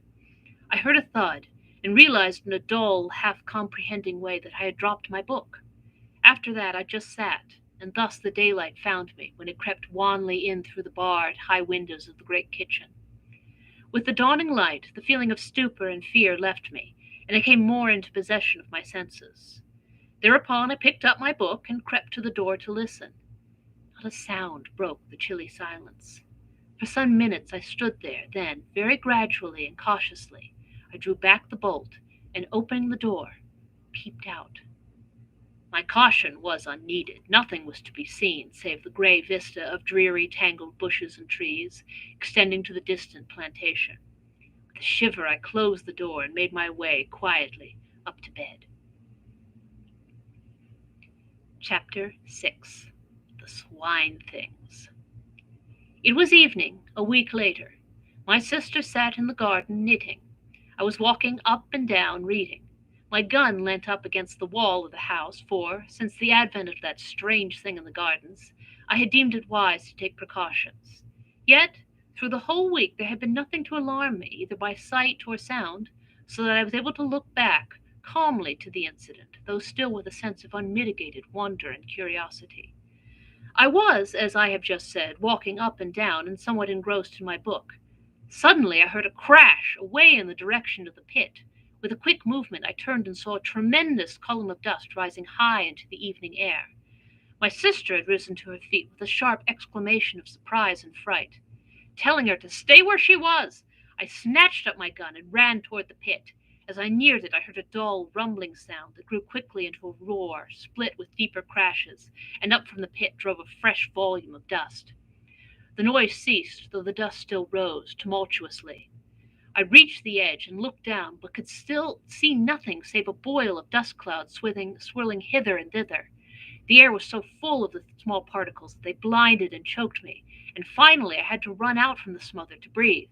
I heard a thud, and realized in a dull, half-comprehending way that I had dropped my book. After that I just sat, and thus the daylight found me, when it crept wanly in through the barred, high windows of the great kitchen. With the dawning light, the feeling of stupor and fear left me, and I came more into possession of my senses. Thereupon I picked up my book and crept to the door to listen. Not a sound broke the chilly silence. For some minutes I stood there, then, very gradually and cautiously, I drew back the bolt, and opening the door, peeped out. My caution was unneeded. Nothing was to be seen save the gray vista of dreary, tangled bushes and trees, extending to the distant plantation. With a shiver I closed the door and made my way quietly up to bed. Chapter 6. The Swine Things. It was evening, a week later. My sister sat in the garden knitting. I was walking up and down reading. My gun leant up against the wall of the house, for, since the advent of that strange thing in the gardens, I had deemed it wise to take precautions. Yet, through the whole week there had been nothing to alarm me, either by sight or sound, so that I was able to look back calmly to the incident, though still with a sense of unmitigated wonder and curiosity. I was, as I have just said, walking up and down and somewhat engrossed in my book. Suddenly I heard a crash away in the direction of the pit. With a quick movement I turned and saw a tremendous column of dust rising high into the evening air. My sister had risen to her feet with a sharp exclamation of surprise and fright. Telling her to stay where she was, I snatched up my gun and ran toward the pit. As I neared it I heard a dull, rumbling sound that grew quickly into a roar, split with deeper crashes, and up from the pit drove a fresh volume of dust. The noise ceased, though the dust still rose tumultuously. I reached the edge and looked down, but could still see nothing save a boil of dust clouds swirling hither and thither. The air was so full of the small particles that they blinded and choked me, and finally I had to run out from the smother to breathe.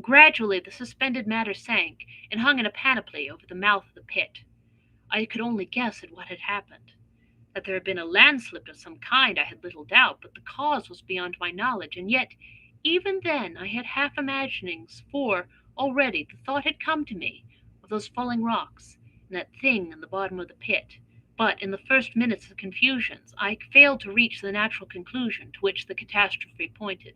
Gradually the suspended matter sank and hung in a panoply over the mouth of the pit. I could only guess at what had happened. That there had been a landslip of some kind I had little doubt, but the cause was beyond my knowledge, and yet even then I had half imaginings, for, Already the thought had come to me of those falling rocks and that thing in the bottom of the pit, but in the first minutes of confusions I failed to reach the natural conclusion to which the catastrophe pointed.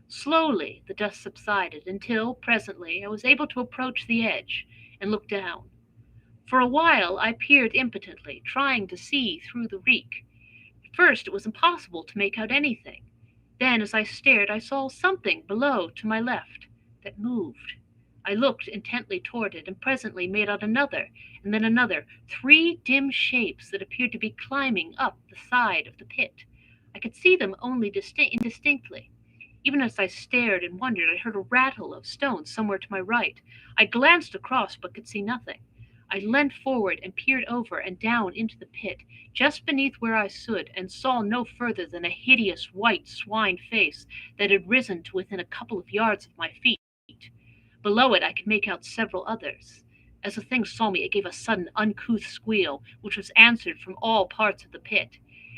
Slowly the dust subsided until, presently, I was able to approach the edge and look down. For a while I peered impotently, trying to see through the reek. At first it was impossible to make out anything. Then, as I stared, I saw something below to my left that moved. I looked intently toward it, and presently made out another, and then another, three dim shapes that appeared to be climbing up the side of the pit. I could see them only indistinctly. Even as I stared and wondered, I heard a rattle of stones somewhere to my right. I glanced across, but could see nothing. I leant forward and peered over and down into the pit, just beneath where I stood, and saw no further than a hideous white swine face that had risen to within a couple of yards of my feet. Below it I could make out several others. As the thing saw me, it gave a sudden uncouth squeal, which was answered from all parts of the pit.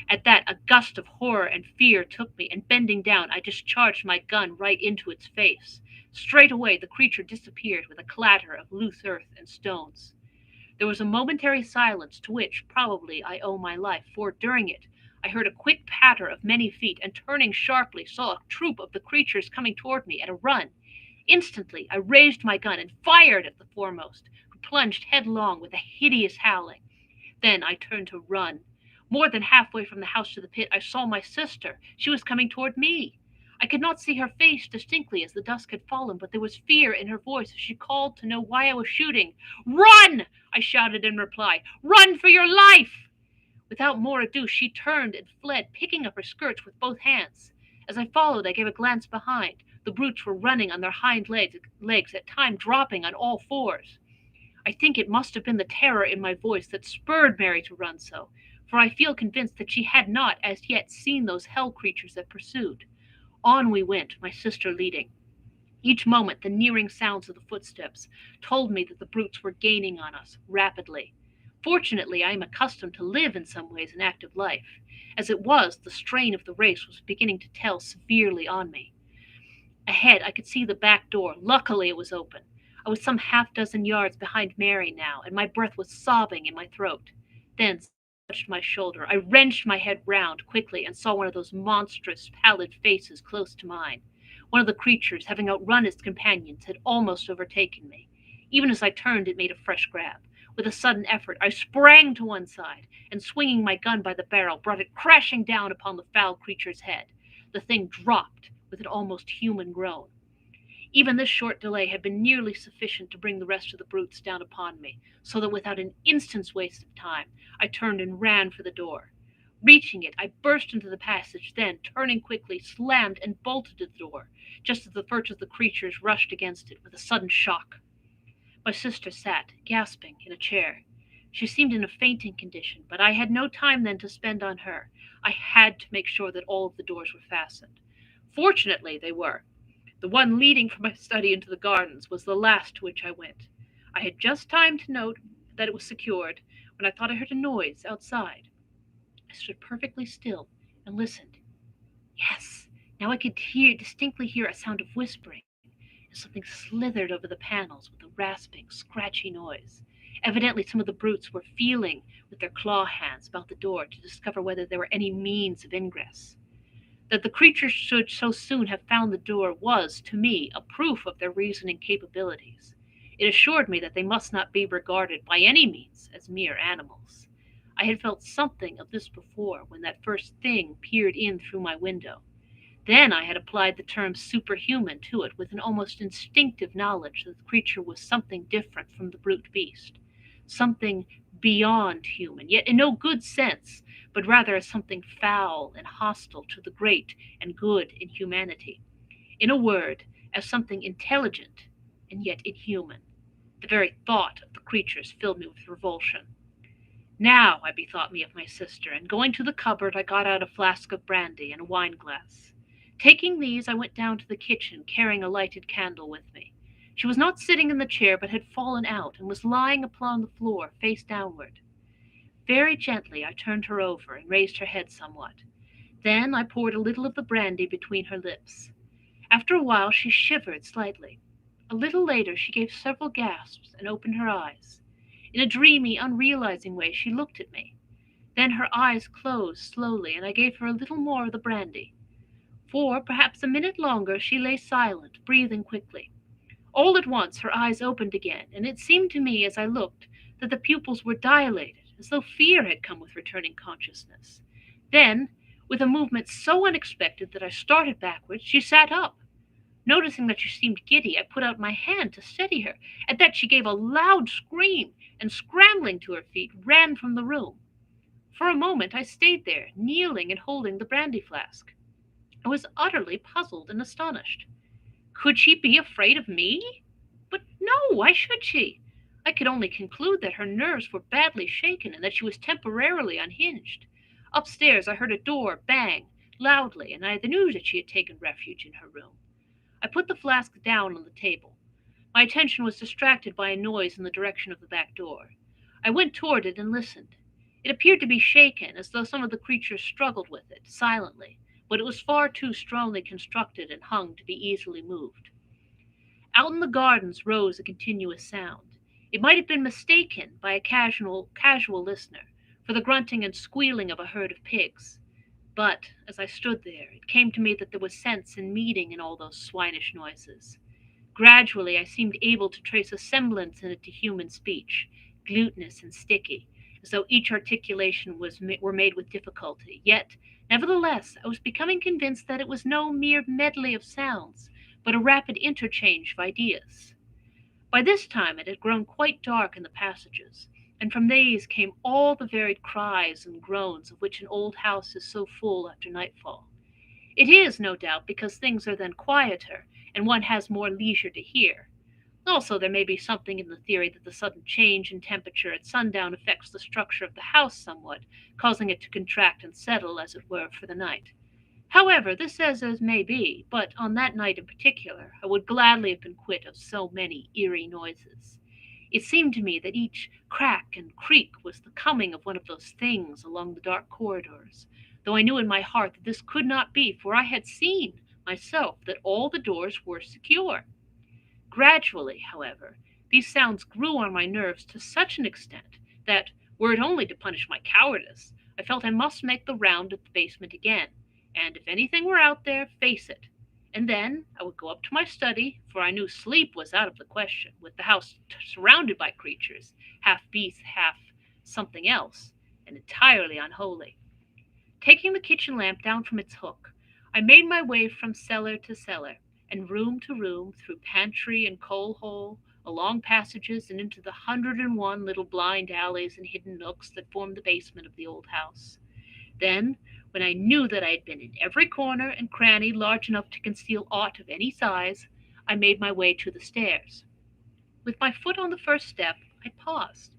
At that a gust of horror and fear took me, and bending down, I discharged my gun right into its face. Straightway the creature disappeared with a clatter of loose earth and stones. There was a momentary silence to which, probably, I owe my life, for during it I heard a quick patter of many feet, and turning sharply, saw a troop of the creatures coming toward me at a run. Instantly I raised my gun and fired at the foremost, who plunged headlong with a hideous howling. Then I turned to run. More than halfway from the house to the pit, I saw my sister. She was coming toward me. I could not see her face distinctly as the dusk had fallen, but there was fear in her voice as she called to know why I was shooting. "Run!" I shouted in reply. "Run for your life!" Without more ado, she turned and fled, picking up her skirts with both hands. As I followed, I gave a glance behind. The brutes were running on their hind legs, at times dropping on all fours. I think it must have been the terror in my voice that spurred Mary to run so, for I feel convinced that she had not as yet seen those hell creatures that pursued. On we went, my sister leading. Each moment the nearing sounds of the footsteps told me that the brutes were gaining on us rapidly. Fortunately, I am accustomed to live in some ways an active life. As it was, the strain of the race was beginning to tell severely on me. Ahead I could see the back door. Luckily it was open. I was some half-dozen yards behind Mary now, and my breath was sobbing in my throat. Then something touched my shoulder. I wrenched my head round quickly and saw one of those monstrous, pallid faces close to mine. One of the creatures, having outrun its companions, had almost overtaken me. Even as I turned, it made a fresh grab. With a sudden effort, I sprang to one side, and swinging my gun by the barrel, brought it crashing down upon the foul creature's head. The thing dropped with an almost human groan. Even this short delay had been nearly sufficient to bring the rest of the brutes down upon me, so that without an instant's waste of time, I turned and ran for the door. Reaching it, I burst into the passage, then, turning quickly, slammed and bolted the door, just as the first of the creatures rushed against it with a sudden shock. My sister sat, gasping, in a chair. She seemed in a fainting condition, but I had no time then to spend on her. I had to make sure that all of the doors were fastened. Fortunately, they were. The one leading from my study into the gardens was the last to which I went. I had just time to note that it was secured when I thought I heard a noise outside. I stood perfectly still and listened. Yes, now I could distinctly hear a sound of whispering, and something slithered over the panels with a rasping, scratchy noise. Evidently some of the brutes were feeling with their claw hands about the door to discover whether there were any means of ingress. That the creatures should so soon have found the door was, to me, a proof of their reasoning capabilities. It assured me that they must not be regarded by any means as mere animals. I had felt something of this before when that first thing peered in through my window. Then I had applied the term superhuman to it with an almost instinctive knowledge that the creature was something different from the brute beast, something beyond human, yet in no good sense, but rather as something foul and hostile to the great and good in humanity. In a word, as something intelligent and yet inhuman. The very thought of the creatures filled me with revulsion. Now I bethought me of my sister, and going to the cupboard, I got out a flask of brandy and a wine-glass. Taking these, I went down to the kitchen, carrying a lighted candle with me. She was not sitting in the chair, but had fallen out, and was lying upon the floor, face downward. Very gently I turned her over, and raised her head somewhat. Then I poured a little of the brandy between her lips. After a while she shivered slightly. A little later she gave several gasps and opened her eyes. In a dreamy, unrealizing way she looked at me. Then her eyes closed slowly, and I gave her a little more of the brandy. For perhaps a minute longer she lay silent, breathing quickly. All at once her eyes opened again, and it seemed to me as I looked that the pupils were dilated, as though fear had come with returning consciousness. Then, with a movement so unexpected that I started backwards, she sat up. Noticing that she seemed giddy, I put out my hand to steady her. At that she gave a loud scream, and scrambling to her feet, ran from the room. For a moment I stayed there, kneeling and holding the brandy flask. I was utterly puzzled and astonished. Could she be afraid of me? But no, why should she? I could only conclude that her nerves were badly shaken and that she was temporarily unhinged. Upstairs I heard a door bang loudly, and I knew that she had taken refuge in her room. I put the flask down on the table. My attention was distracted by a noise in the direction of the back door. I went toward it and listened. It appeared to be shaken, as though some of the creatures struggled with it, silently, but it was far too strongly constructed and hung to be easily moved. Out in the gardens rose a continuous sound. It might have been mistaken by a casual listener for the grunting and squealing of a herd of pigs. But, as I stood there, it came to me that there was sense and meaning in all those swinish noises. Gradually I seemed able to trace a semblance in it to human speech, glutinous and sticky, as though each articulation were made with difficulty. Yet, nevertheless, I was becoming convinced that it was no mere medley of sounds, but a rapid interchange of ideas. By this time it had grown quite dark in the passages, and from these came all the varied cries and groans of which an old house is so full after nightfall. It is, no doubt, because things are then quieter, and one has more leisure to hear. Also, there may be something in the theory that the sudden change in temperature at sundown affects the structure of the house somewhat, causing it to contract and settle, as it were, for the night. However, this is as may be, but on that night in particular, I would gladly have been quit of so many eerie noises. It seemed to me that each crack and creak was the coming of one of those things along the dark corridors, though I knew in my heart that this could not be, for I had seen myself that all the doors were secure. Gradually, however, these sounds grew on my nerves to such an extent that, were it only to punish my cowardice, I felt I must make the round of the basement again, and if anything were out there, face it. And then I would go up to my study, for I knew sleep was out of the question, with the house surrounded by creatures, half beast, half something else, and entirely unholy. Taking the kitchen lamp down from its hook, I made my way from cellar to cellar, and room to room, through pantry and coal hole, along passages, and into the 101 little blind alleys and hidden nooks that formed the basement of the old house. Then, when I knew that I had been in every corner and cranny large enough to conceal aught of any size, I made my way to the stairs. With my foot on the first step, I paused.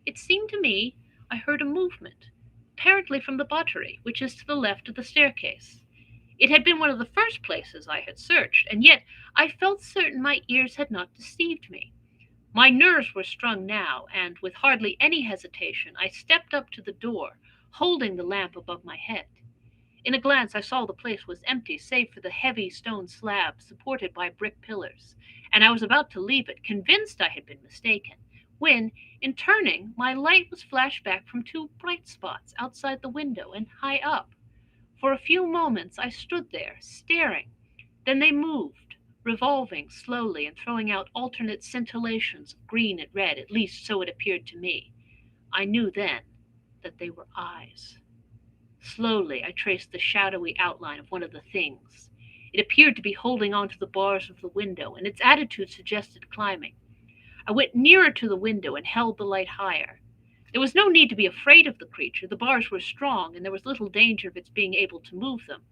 It seemed to me I heard a movement, apparently from the buttery, which is to the left of the staircase. It had been one of the first places I had searched, and yet I felt certain my ears had not deceived me. My nerves were strung now, and with hardly any hesitation I stepped up to the door, holding the lamp above my head. In a glance I saw the place was empty, save for the heavy stone slab supported by brick pillars, and I was about to leave it, convinced I had been mistaken, when, in turning, my light was flashed back from two bright spots outside the window and high up. For a few moments I stood there, staring. Then they moved, revolving slowly and throwing out alternate scintillations of green and red, at least so it appeared to me. I knew then that they were eyes. Slowly I traced the shadowy outline of one of the things. It appeared to be holding on to the bars of the window, and its attitude suggested climbing. I went nearer to the window and held the light higher. There was no need to be afraid of the creature. The bars were strong, and there was little danger of its being able to move them.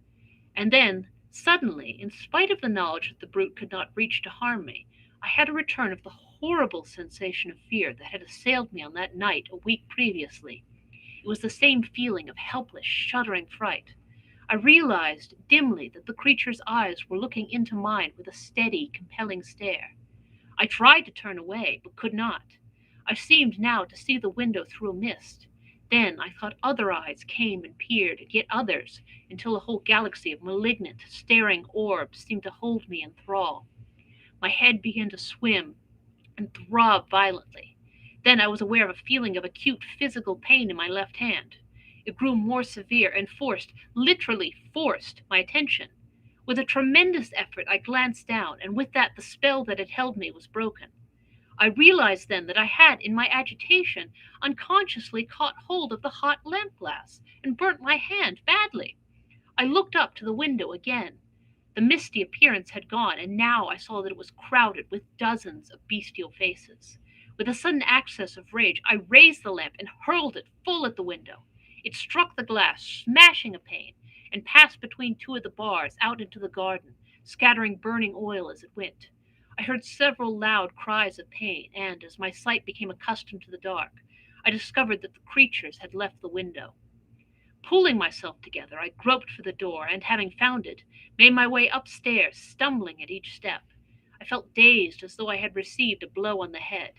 And then, suddenly, in spite of the knowledge that the brute could not reach to harm me, I had a return of the horrible sensation of fear that had assailed me on that night a week previously. It was the same feeling of helpless, shuddering fright. I realized dimly that the creature's eyes were looking into mine with a steady, compelling stare. I tried to turn away, but could not. I seemed now to see the window through a mist. Then I thought other eyes came and peered, and yet others, until a whole galaxy of malignant, staring orbs seemed to hold me in thrall. My head began to swim and throb violently. Then I was aware of a feeling of acute physical pain in my left hand. It grew more severe and forced, literally forced, my attention. With a tremendous effort, I glanced down, and with that, the spell that had held me was broken. I realized then that I had, in my agitation, unconsciously caught hold of the hot lamp glass and burnt my hand badly. I looked up to the window again. The misty appearance had gone, and now I saw that it was crowded with dozens of bestial faces. With a sudden access of rage, I raised the lamp and hurled it full at the window. It struck the glass, smashing a pane, and passed between two of the bars out into the garden, scattering burning oil as it went. I heard several loud cries of pain, and, as my sight became accustomed to the dark, I discovered that the creatures had left the window. Pulling myself together, I groped for the door, and having found it, made my way upstairs, stumbling at each step. I felt dazed, as though I had received a blow on the head.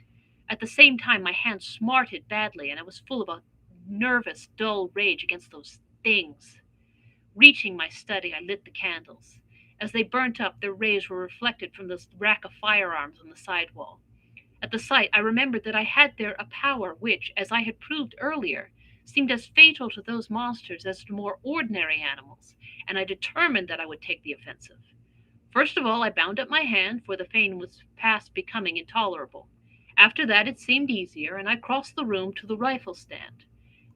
At the same time, my hand smarted badly, and I was full of a nervous, dull rage against those things. Reaching my study, I lit the candles. As they burnt up, their rays were reflected from the rack of firearms on the side wall. At the sight, I remembered that I had there a power which, as I had proved earlier, seemed as fatal to those monsters as to more ordinary animals, and I determined that I would take the offensive. First of all, I bound up my hand, for the pain was past becoming intolerable. After that, it seemed easier, and I crossed the room to the rifle stand.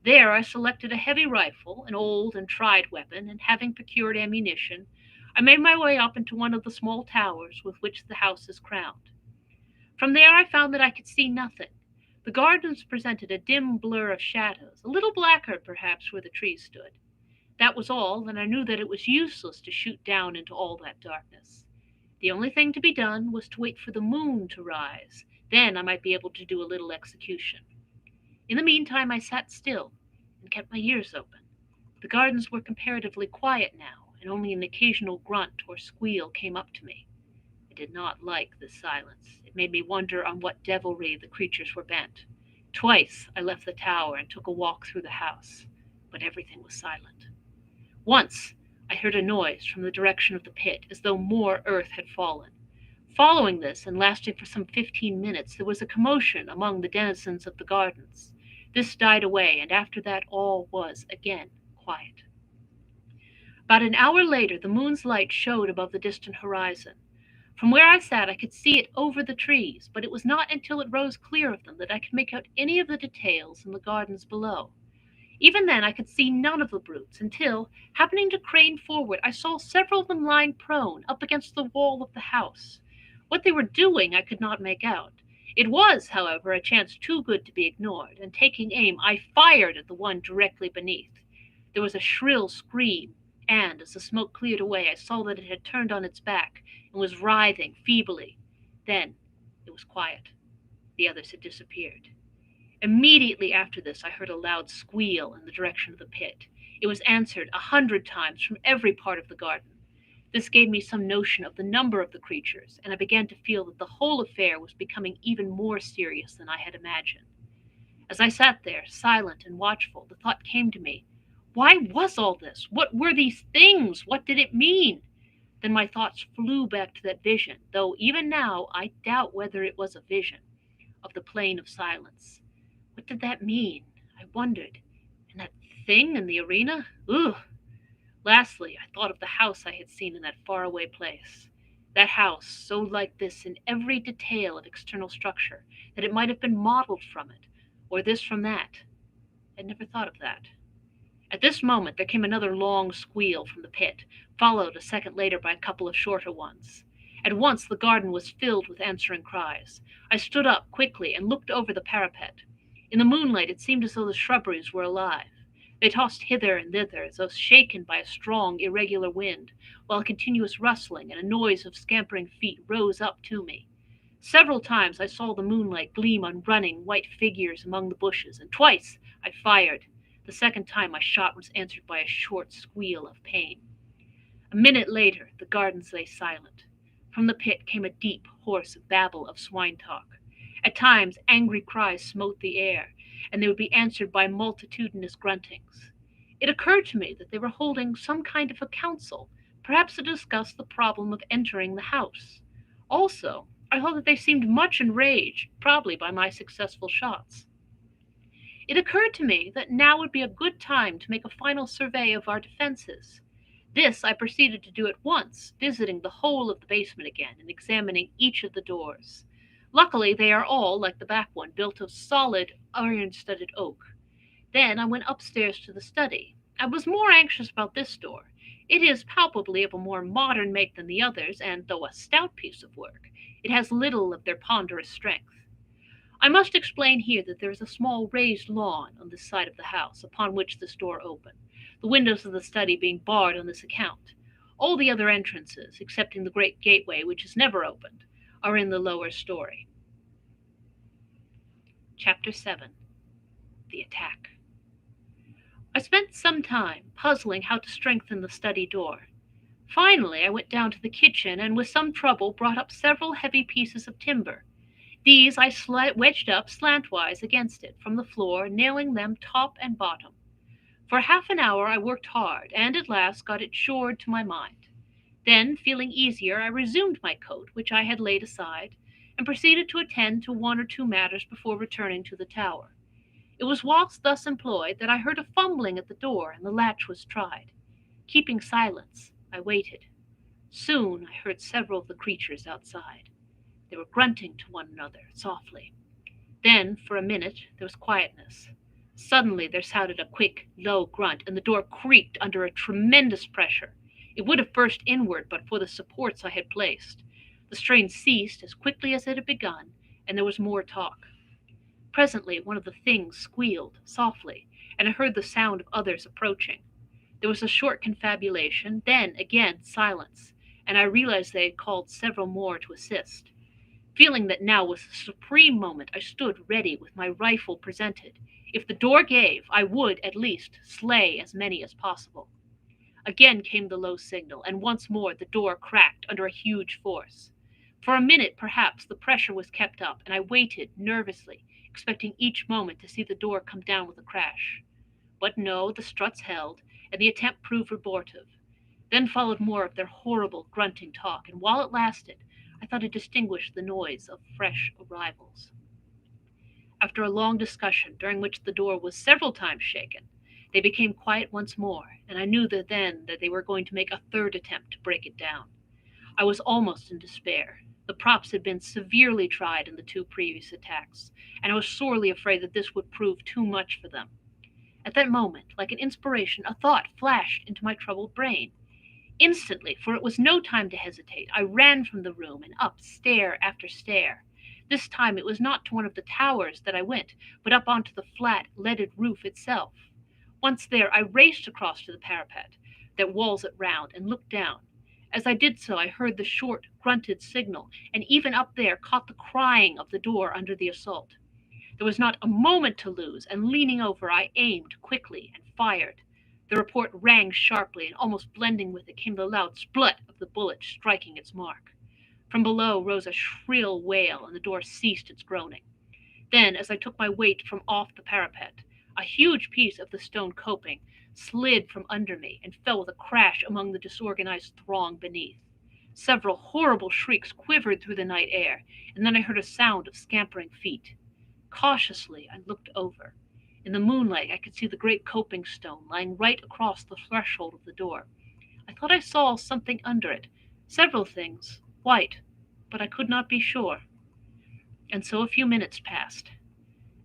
There I selected a heavy rifle, an old and tried weapon, and having procured ammunition, I made my way up into one of the small towers with which the house is crowned. From there I found that I could see nothing. The gardens presented a dim blur of shadows, a little blacker perhaps where the trees stood. That was all, and I knew that it was useless to shoot down into all that darkness. The only thing to be done was to wait for the moon to rise. Then I might be able to do a little execution. In the meantime I sat still and kept my ears open. The gardens were comparatively quiet now, and only an occasional grunt or squeal came up to me. I did not like this silence. It made me wonder on what devilry the creatures were bent. Twice I left the tower and took a walk through the house, but everything was silent. Once I heard a noise from the direction of the pit, as though more earth had fallen. Following this, and lasting for some 15 minutes, there was a commotion among the denizens of the gardens. This died away, and after that all was again quiet. About an hour later, the moon's light showed above the distant horizon. From where I sat, I could see it over the trees, but it was not until it rose clear of them that I could make out any of the details in the gardens below. Even then, I could see none of the brutes until, happening to crane forward, I saw several of them lying prone up against the wall of the house. What they were doing, I could not make out. It was, however, a chance too good to be ignored, and taking aim, I fired at the one directly beneath. There was a shrill scream, and, as the smoke cleared away, I saw that it had turned on its back and was writhing feebly. Then it was quiet. The others had disappeared. Immediately after this, I heard a loud squeal in the direction of the pit. It was answered 100 times from every part of the garden. This gave me some notion of the number of the creatures, and I began to feel that the whole affair was becoming even more serious than I had imagined. As I sat there, silent and watchful, the thought came to me, why was all this? What were these things? What did it mean? Then my thoughts flew back to that vision, though even now I doubt whether it was a vision, of the plain of silence. What did that mean? I wondered. And that thing in the arena? Ugh! Lastly, I thought of the house I had seen in that faraway place. That house, so like this in every detail of external structure, that it might have been modeled from it, or this from that. I'd never thought of that. At this moment there came another long squeal from the pit, followed a second later by a couple of shorter ones. At once the garden was filled with answering cries. I stood up quickly and looked over the parapet. In the moonlight it seemed as though the shrubberies were alive. They tossed hither and thither, as though shaken by a strong, irregular wind, while a continuous rustling and a noise of scampering feet rose up to me. Several times I saw the moonlight gleam on running, white figures among the bushes, and twice I fired. The second time my shot was answered by a short squeal of pain. A minute later the gardens lay silent. From the pit came a deep, hoarse babble of swine talk. At times angry cries smote the air, and they would be answered by multitudinous gruntings. It occurred to me that they were holding some kind of a council, perhaps to discuss the problem of entering the house. Also, I thought that they seemed much enraged, probably by my successful shots. It occurred to me that now would be a good time to make a final survey of our defenses. This I proceeded to do at once, visiting the whole of the basement again and examining each of the doors. Luckily, they are all, like the back one, built of solid iron-studded oak. Then I went upstairs to the study. I was more anxious about this door. It is palpably of a more modern make than the others, and though a stout piece of work, it has little of their ponderous strength. I must explain here that there is a small raised lawn on this side of the house, upon which this door opened, the windows of the study being barred on this account. All the other entrances, excepting the great gateway, which is never opened, are in the lower story. Chapter 7. The Attack. I spent some time puzzling how to strengthen the study door. Finally, I went down to the kitchen and with some trouble brought up several heavy pieces of timber. These I wedged up slantwise against it from the floor, nailing them top and bottom. For half an hour I worked hard, and at last got it shored to my mind. Then, feeling easier, I resumed my coat, which I had laid aside, and proceeded to attend to one or two matters before returning to the tower. It was whilst thus employed that I heard a fumbling at the door, and the latch was tried. Keeping silence, I waited. Soon I heard several of the creatures outside. They were grunting to one another softly. Then, for a minute, there was quietness. Suddenly there sounded a quick, low grunt, and the door creaked under a tremendous pressure. It would have burst inward but for the supports I had placed. The strain ceased as quickly as it had begun, and there was more talk. Presently one of the things squealed softly, and I heard the sound of others approaching. There was a short confabulation, then again silence, and I realized they had called several more to assist. Feeling that now was the supreme moment, I stood ready with my rifle presented. If the door gave, I would, at least, slay as many as possible. Again came the low signal, and once more the door cracked under a huge force. For a minute, perhaps, the pressure was kept up, and I waited nervously, expecting each moment to see the door come down with a crash. But no, the struts held, and the attempt proved abortive. Then followed more of their horrible grunting talk, and while it lasted, I thought I distinguished the noise of fresh arrivals. After a long discussion, during which the door was several times shaken, they became quiet once more, and I knew then that they were going to make a third attempt to break it down. I was almost in despair. The props had been severely tried in the two previous attacks, and I was sorely afraid that this would prove too much for them. At that moment, like an inspiration, a thought flashed into my troubled brain. Instantly, for it was no time to hesitate, I ran from the room and up stair after stair. This time it was not to one of the towers that I went, but up onto the flat, leaded roof itself. Once there, I raced across to the parapet that walls it round and looked down. As I did so, I heard the short, grunted signal, and even up there caught the crying of the door under the assault. There was not a moment to lose, and leaning over, I aimed quickly and fired. The report rang sharply, and almost blending with it came the loud splut of the bullet striking its mark. From below rose a shrill wail, and the door ceased its groaning. Then, as I took my weight from off the parapet, a huge piece of the stone coping slid from under me and fell with a crash among the disorganized throng beneath. Several horrible shrieks quivered through the night air, and then I heard a sound of scampering feet. Cautiously I looked over. In the moonlight I could see the great coping stone lying right across the threshold of the door. I thought I saw something under it, several things, white, but I could not be sure. And so a few minutes passed.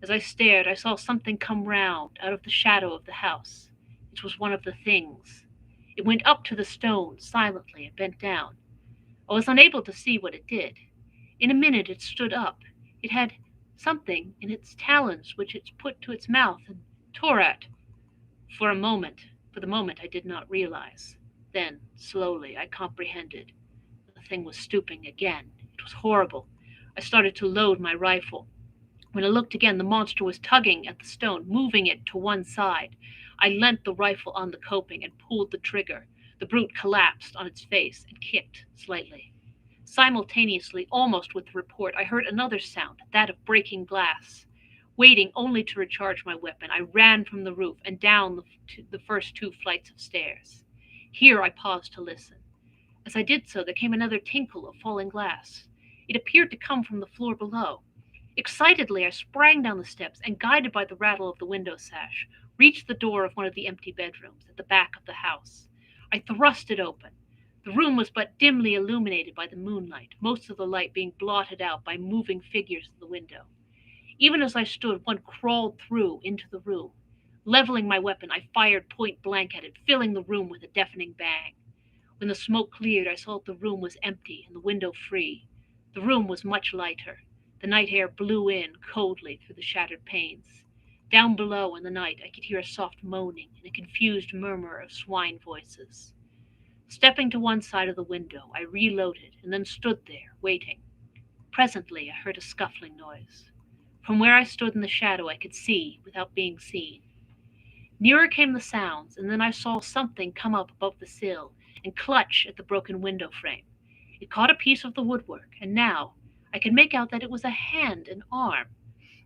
As I stared, I saw something come round out of the shadow of the house. It was one of the things. It went up to the stone silently and bent down. I was unable to see what it did. In a minute it stood up. It had something in its talons which it put to its mouth and tore at. For the moment I did not realize. Then, slowly, I comprehended. The thing was stooping again. It was horrible. I started to load my rifle. When I looked again, the monster was tugging at the stone, moving it to one side. I leant the rifle on the coping and pulled the trigger. The brute collapsed on its face and kicked slightly. Simultaneously, almost with the report, I heard another sound, that of breaking glass. Waiting only to recharge my weapon, I ran from the roof and down the first two flights of stairs. Here I paused to listen. As I did so, there came another tinkle of falling glass. It appeared to come from the floor below. Excitedly, I sprang down the steps and, guided by the rattle of the window sash, reached the door of one of the empty bedrooms at the back of the house. I thrust it open. The room was but dimly illuminated by the moonlight, most of the light being blotted out by moving figures in the window. Even as I stood, one crawled through into the room. Leveling my weapon, I fired point blank at it, filling the room with a deafening bang. When the smoke cleared, I saw that the room was empty and the window free. The room was much lighter. The night air blew in coldly through the shattered panes. Down below in the night, I could hear a soft moaning and a confused murmur of swine voices. Stepping to one side of the window, I reloaded and then stood there, waiting. Presently, I heard a scuffling noise. From where I stood in the shadow, I could see without being seen. Nearer came the sounds, and then I saw something come up above the sill and clutch at the broken window frame. It caught a piece of the woodwork, and now I could make out that it was a hand and arm.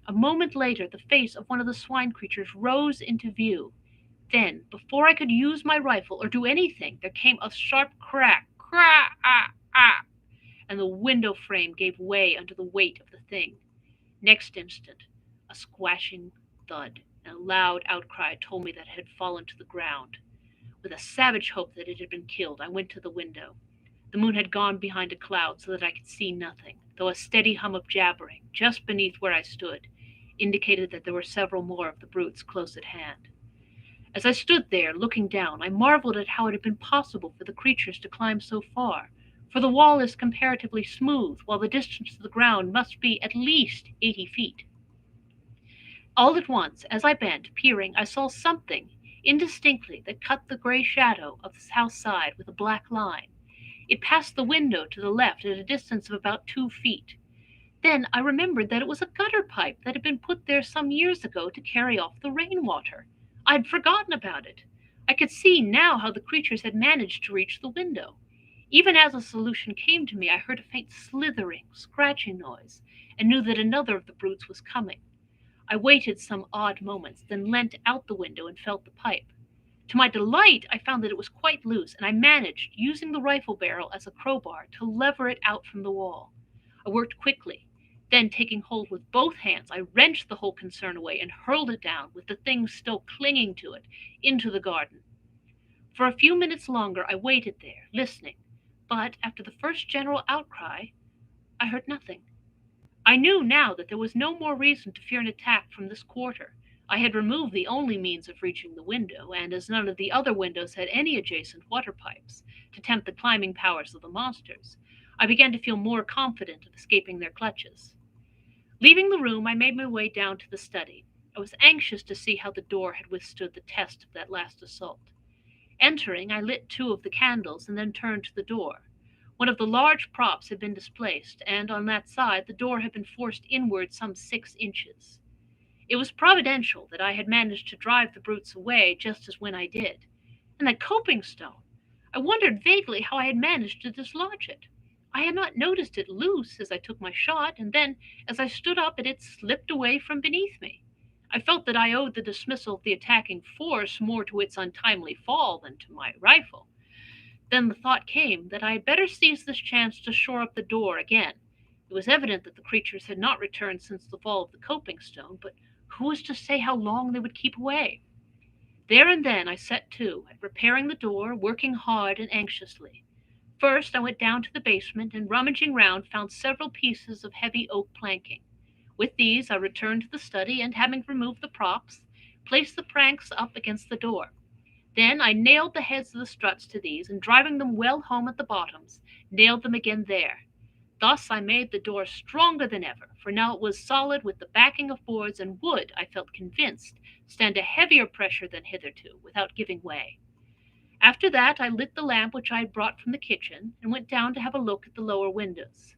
A moment later, the face of one of the swine creatures rose into view. Then, before I could use my rifle or do anything, there came a sharp crack, crack, and the window frame gave way under the weight of the thing. Next instant, a squashing thud and a loud outcry told me that it had fallen to the ground. With a savage hope that it had been killed, I went to the window. The moon had gone behind a cloud so that I could see nothing, though a steady hum of jabbering, just beneath where I stood, indicated that there were several more of the brutes close at hand. As I stood there, looking down, I marveled at how it had been possible for the creatures to climb so far, for the wall is comparatively smooth, while the distance to the ground must be at least 80 feet. All at once, as I bent, peering, I saw something, indistinctly, that cut the gray shadow of the house side with a black line. It passed the window to the left at a distance of about 2 feet. Then I remembered that it was a gutter pipe that had been put there some years ago to carry off the rainwater. I'd forgotten about it. I could see now how the creatures had managed to reach the window. Even as a solution came to me, I heard a faint slithering, scratching noise, and knew that another of the brutes was coming. I waited some odd moments, then leant out the window and felt the pipe. To my delight, I found that it was quite loose, and I managed, using the rifle barrel as a crowbar, to lever it out from the wall. I worked quickly. Then, taking hold with both hands, I wrenched the whole concern away and hurled it down, with the thing still clinging to it, into the garden. For a few minutes longer I waited there, listening, but after the first general outcry, I heard nothing. I knew now that there was no more reason to fear an attack from this quarter. I had removed the only means of reaching the window, and as none of the other windows had any adjacent water pipes to tempt the climbing powers of the monsters, I began to feel more confident of escaping their clutches. Leaving the room, I made my way down to the study. I was anxious to see how the door had withstood the test of that last assault. Entering, I lit 2 of the candles and then turned to the door. One of the large props had been displaced, and on that side the door had been forced inward some 6 inches. It was providential that I had managed to drive the brutes away just as when I did. And that coping stone! I wondered vaguely how I had managed to dislodge it. I had not noticed it loose as I took my shot, and then, as I stood up, it had slipped away from beneath me. I felt that I owed the dismissal of the attacking force more to its untimely fall than to my rifle. Then the thought came that I had better seize this chance to shore up the door again. It was evident that the creatures had not returned since the fall of the coping stone, but who was to say how long they would keep away? There and then I set to at repairing the door, working hard and anxiously. First I went down to the basement and, rummaging round, found several pieces of heavy oak planking. With these I returned to the study and, having removed the props, placed the pranks up against the door. Then I nailed the heads of the struts to these, and driving them well home at the bottoms, nailed them again there. Thus I made the door stronger than ever, for now it was solid with the backing of boards, and would, I felt convinced, stand a heavier pressure than hitherto, without giving way. After that I lit the lamp which I had brought from the kitchen, and went down to have a look at the lower windows.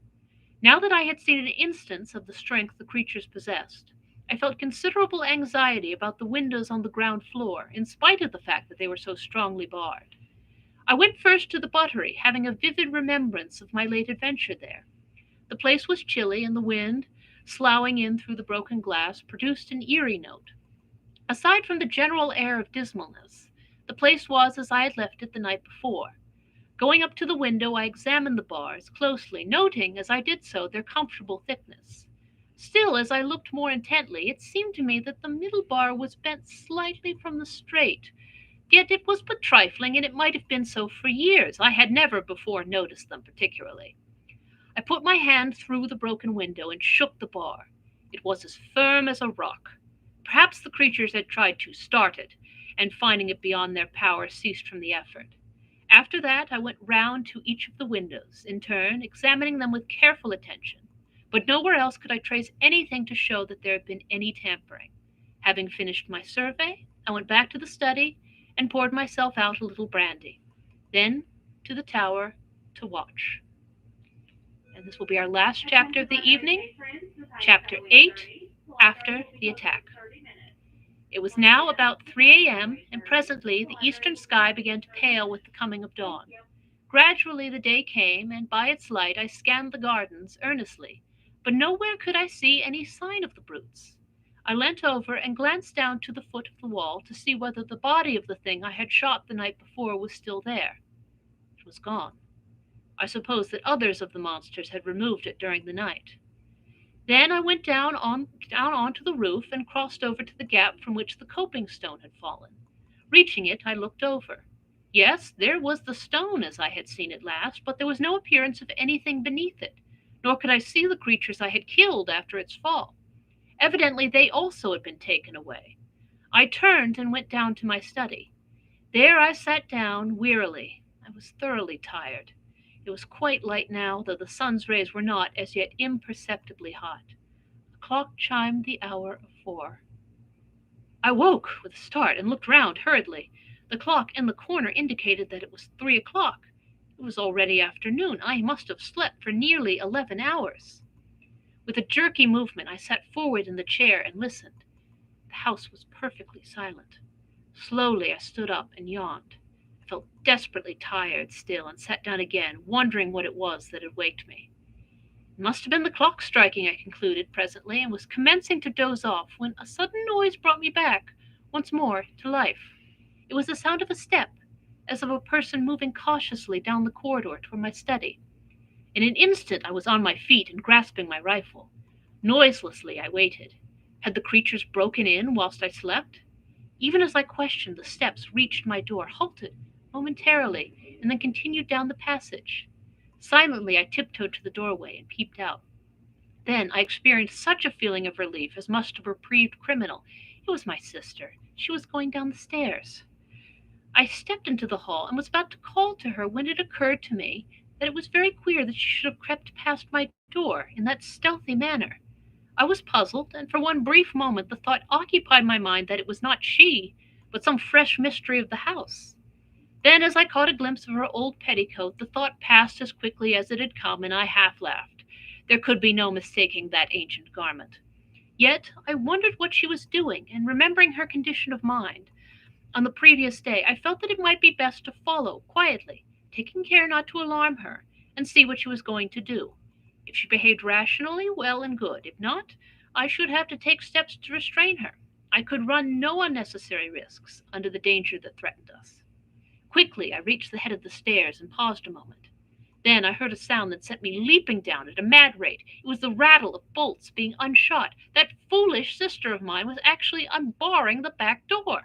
Now that I had seen an instance of the strength the creatures possessed, I felt considerable anxiety about the windows on the ground floor, in spite of the fact that they were so strongly barred. I went first to the buttery, having a vivid remembrance of my late adventure there. The place was chilly, and the wind, sloughing in through the broken glass, produced an eerie note. Aside from the general air of dismalness, the place was as I had left it the night before. Going up to the window, I examined the bars closely, noting as I did so their comfortable thickness. Still, as I looked more intently, it seemed to me that the middle bar was bent slightly from the straight. Yet it was but trifling, and it might have been so for years. I had never before noticed them particularly. I put my hand through the broken window and shook the bar. It was as firm as a rock. Perhaps the creatures had tried to start it, and finding it beyond their power, ceased from the effort. After that, I went round to each of the windows, in turn, examining them with careful attention. But nowhere else could I trace anything to show that there had been any tampering. Having finished my survey, I went back to the study and poured myself out a little brandy. Then to the tower to watch. And this will be our last chapter of the evening, chapter 8, After the Attack. It was now about 3 a.m., and presently the eastern sky began to pale with the coming of dawn. Gradually the day came, and by its light I scanned the gardens earnestly, but nowhere could I see any sign of the brutes. I leant over and glanced down to the foot of the wall to see whether the body of the thing I had shot the night before was still there. It was gone. I supposed that others of the monsters had removed it during the night. Then I went down onto the roof and crossed over to the gap from which the coping stone had fallen. Reaching it, I looked over. Yes, there was the stone as I had seen it last, but there was no appearance of anything beneath it, nor could I see the creatures I had killed after its fall. Evidently they also had been taken away. I turned and went down to my study. There I sat down wearily. I was thoroughly tired. It was quite light now, though the sun's rays were not as yet imperceptibly hot. The clock chimed the hour of 4. I woke with a start and looked round hurriedly. The clock in the corner indicated that it was 3 o'clock. It was already afternoon. I must have slept for nearly 11 hours. With a jerky movement, I sat forward in the chair and listened. The house was perfectly silent. Slowly I stood up and yawned. I felt desperately tired still and sat down again, wondering what it was that had waked me. It must have been the clock striking, I concluded presently, and was commencing to doze off when a sudden noise brought me back, once more, to life. It was the sound of a step, as of a person moving cautiously down the corridor toward my study. In an instant I was on my feet and grasping my rifle. Noiselessly I waited. Had the creatures broken in whilst I slept? Even as I questioned, the steps reached my door, halted momentarily, and then continued down the passage. Silently I tiptoed to the doorway and peeped out. Then I experienced such a feeling of relief as must have reprieved criminal. It was my sister. She was going down the stairs. I stepped into the hall and was about to call to her when it occurred to me that it was very queer that she should have crept past my door in that stealthy manner. I was puzzled, and for one brief moment the thought occupied my mind that it was not she, but some fresh mystery of the house. Then, as I caught a glimpse of her old petticoat, the thought passed as quickly as it had come, and I half laughed. There could be no mistaking that ancient garment. Yet I wondered what she was doing, and remembering her condition of mind on the previous day, I felt that it might be best to follow quietly, taking care not to alarm her, and see what she was going to do. If she behaved rationally, well and good. If not, I should have to take steps to restrain her. I could run no unnecessary risks under the danger that threatened us. Quickly I reached the head of the stairs and paused a moment. Then I heard a sound that sent me leaping down at a mad rate. It was the rattle of bolts being unshot. That foolish sister of mine was actually unbarring the back door.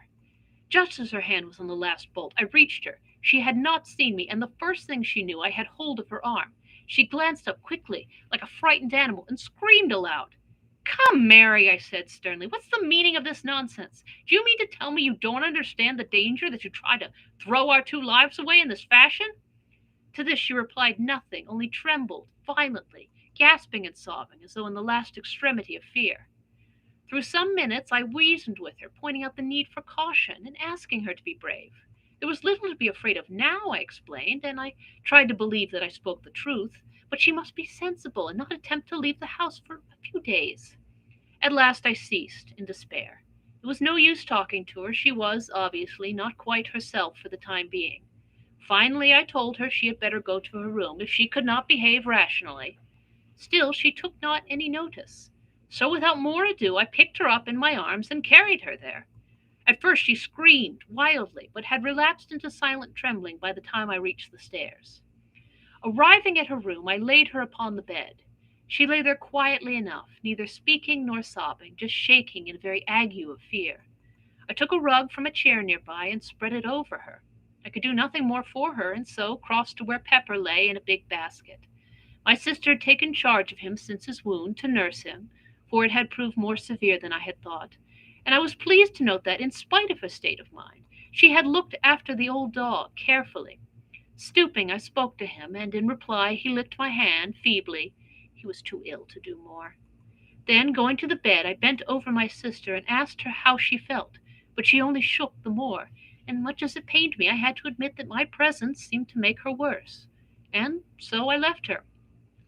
Just as her hand was on the last bolt, I reached her. She had not seen me, and the first thing she knew, I had hold of her arm. She glanced up quickly, like a frightened animal, and screamed aloud. "Come, Mary," I said sternly, "what's the meaning of this nonsense? Do you mean to tell me you don't understand the danger that you try to throw our 2 lives away in this fashion?" To this she replied nothing, only trembled violently, gasping and sobbing, as though in the last extremity of fear. Through some minutes I reasoned with her, pointing out the need for caution and asking her to be brave. There was little to be afraid of now, I explained, and I tried to believe that I spoke the truth, but she must be sensible and not attempt to leave the house for a few days. At last I ceased, in despair. It was no use talking to her. She was, obviously, not quite herself for the time being. Finally I told her she had better go to her room if she could not behave rationally. Still she took not any notice. So without more ado I picked her up in my arms and carried her there. At first she screamed wildly, but had relapsed into silent trembling by the time I reached the stairs. Arriving at her room, I laid her upon the bed. She lay there quietly enough, neither speaking nor sobbing, just shaking in a very ague of fear. I took a rug from a chair near by and spread it over her. I could do nothing more for her, and so crossed to where Pepper lay in a big basket. My sister had taken charge of him since his wound, to nurse him, for it had proved more severe than I had thought, and I was pleased to note that, in spite of her state of mind, she had looked after the old dog carefully. Stooping, I spoke to him, and in reply he licked my hand feebly. He was too ill to do more. Then, going to the bed, I bent over my sister and asked her how she felt, but she only shook the more, and much as it pained me, I had to admit that my presence seemed to make her worse. And so I left her,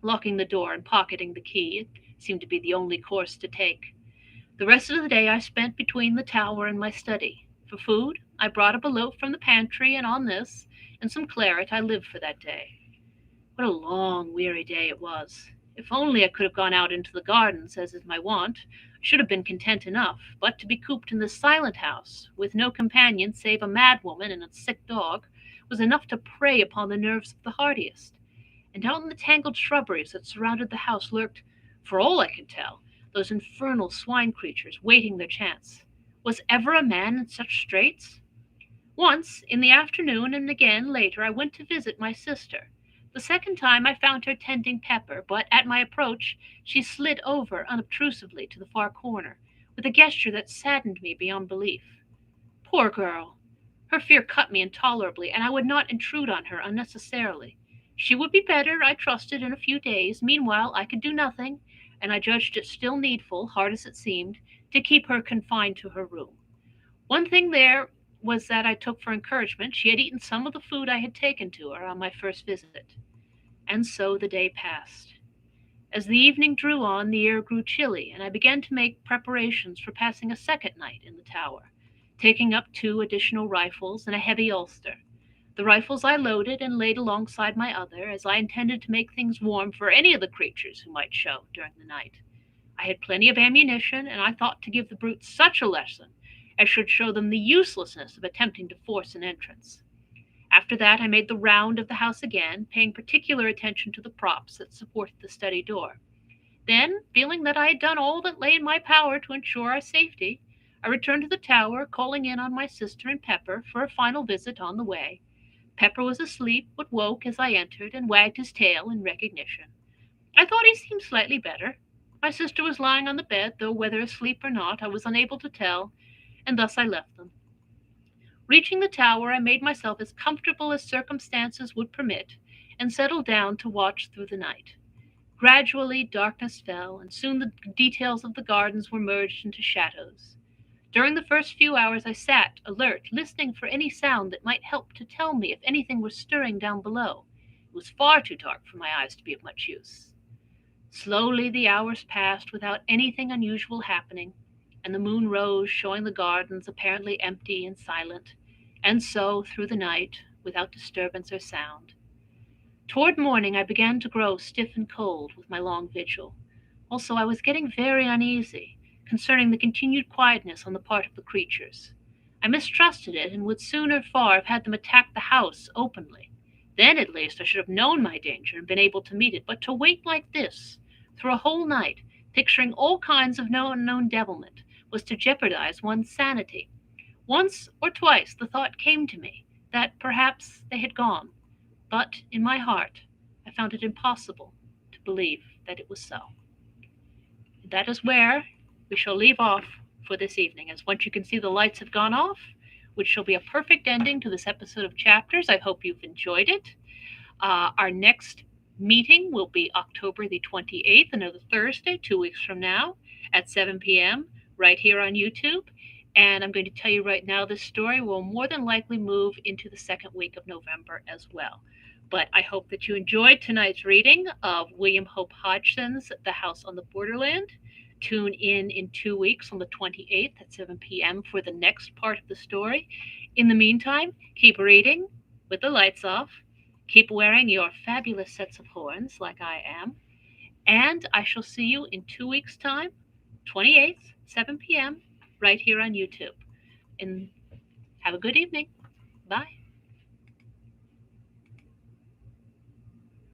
locking the door and pocketing the key. It seemed to be the only course to take. The rest of the day I spent between the tower and my study. For food, I brought up a loaf from the pantry, and on this, and some claret, I lived for that day. What a long, weary day it was! If only I could have gone out into the gardens, as is my wont, I should have been content enough, but to be cooped in this silent house, with no companion save a madwoman and a sick dog, was enough to prey upon the nerves of the hardiest. And out in the tangled shrubberies that surrounded the house lurked, for all I could tell, those infernal swine creatures waiting their chance. Was ever a man in such straits? Once, in the afternoon, and again later, I went to visit my sister. The second time I found her tending Pepper, but at my approach she slid over unobtrusively to the far corner, with a gesture that saddened me beyond belief. Poor girl! Her fear cut me intolerably, and I would not intrude on her unnecessarily. She would be better, I trusted, in a few days. Meanwhile I could do nothing, and I judged it still needful, hard as it seemed, to keep her confined to her room. One thing there was that I took for encouragement. She had eaten some of the food I had taken to her on my first visit. And so the day passed. As the evening drew on, the air grew chilly, and I began to make preparations for passing a second night in the tower, taking up 2 additional rifles and a heavy ulster. The rifles I loaded and laid alongside my other, as I intended to make things warm for any of the creatures who might show during the night. I had plenty of ammunition, and I thought to give the brutes such a lesson as should show them the uselessness of attempting to force an entrance. After that I made the round of the house again, paying particular attention to the props that supported the study door. Then, feeling that I had done all that lay in my power to ensure our safety, I returned to the tower, calling in on my sister and Pepper for a final visit on the way. Pepper was asleep, but woke as I entered and wagged his tail in recognition. I thought he seemed slightly better. My sister was lying on the bed, though whether asleep or not I was unable to tell, and thus I left them. Reaching the tower, I made myself as comfortable as circumstances would permit, and settled down to watch through the night. Gradually darkness fell, and soon the details of the gardens were merged into shadows. During the first few hours I sat, alert, listening for any sound that might help to tell me if anything was stirring down below. It was far too dark for my eyes to be of much use. Slowly the hours passed without anything unusual happening, and the moon rose, showing the gardens apparently empty and silent, and so through the night, without disturbance or sound. Toward morning I began to grow stiff and cold with my long vigil. Also I was getting very uneasy concerning the continued quietness on the part of the creatures. I mistrusted it, and would sooner far have had them attack the house openly. Then at least I should have known my danger and been able to meet it, but to wait like this, through a whole night, picturing all kinds of unknown devilment, was to jeopardize one's sanity. Once or twice the thought came to me that perhaps they had gone, but in my heart I found it impossible to believe that it was so. That is where we shall leave off for this evening, as once you can see the lights have gone off, which shall be a perfect ending to this episode of Chapters. I hope you've enjoyed it. Our next meeting will be October the 28th, another Thursday, 2 weeks from now, at 7 p.m., right here on YouTube. And I'm going to tell you right now, this story will more than likely move into the second week of November as well. But I hope that you enjoyed tonight's reading of William Hope Hodgson's The House on the Borderland. Tune in 2 weeks on the 28th at 7 p.m. for the next part of the story. In the meantime, keep reading with the lights off. Keep wearing your fabulous sets of horns like I am. And I shall see you in 2 weeks' time, 28th, 7 p.m., right here on YouTube. and have a good evening. Bye.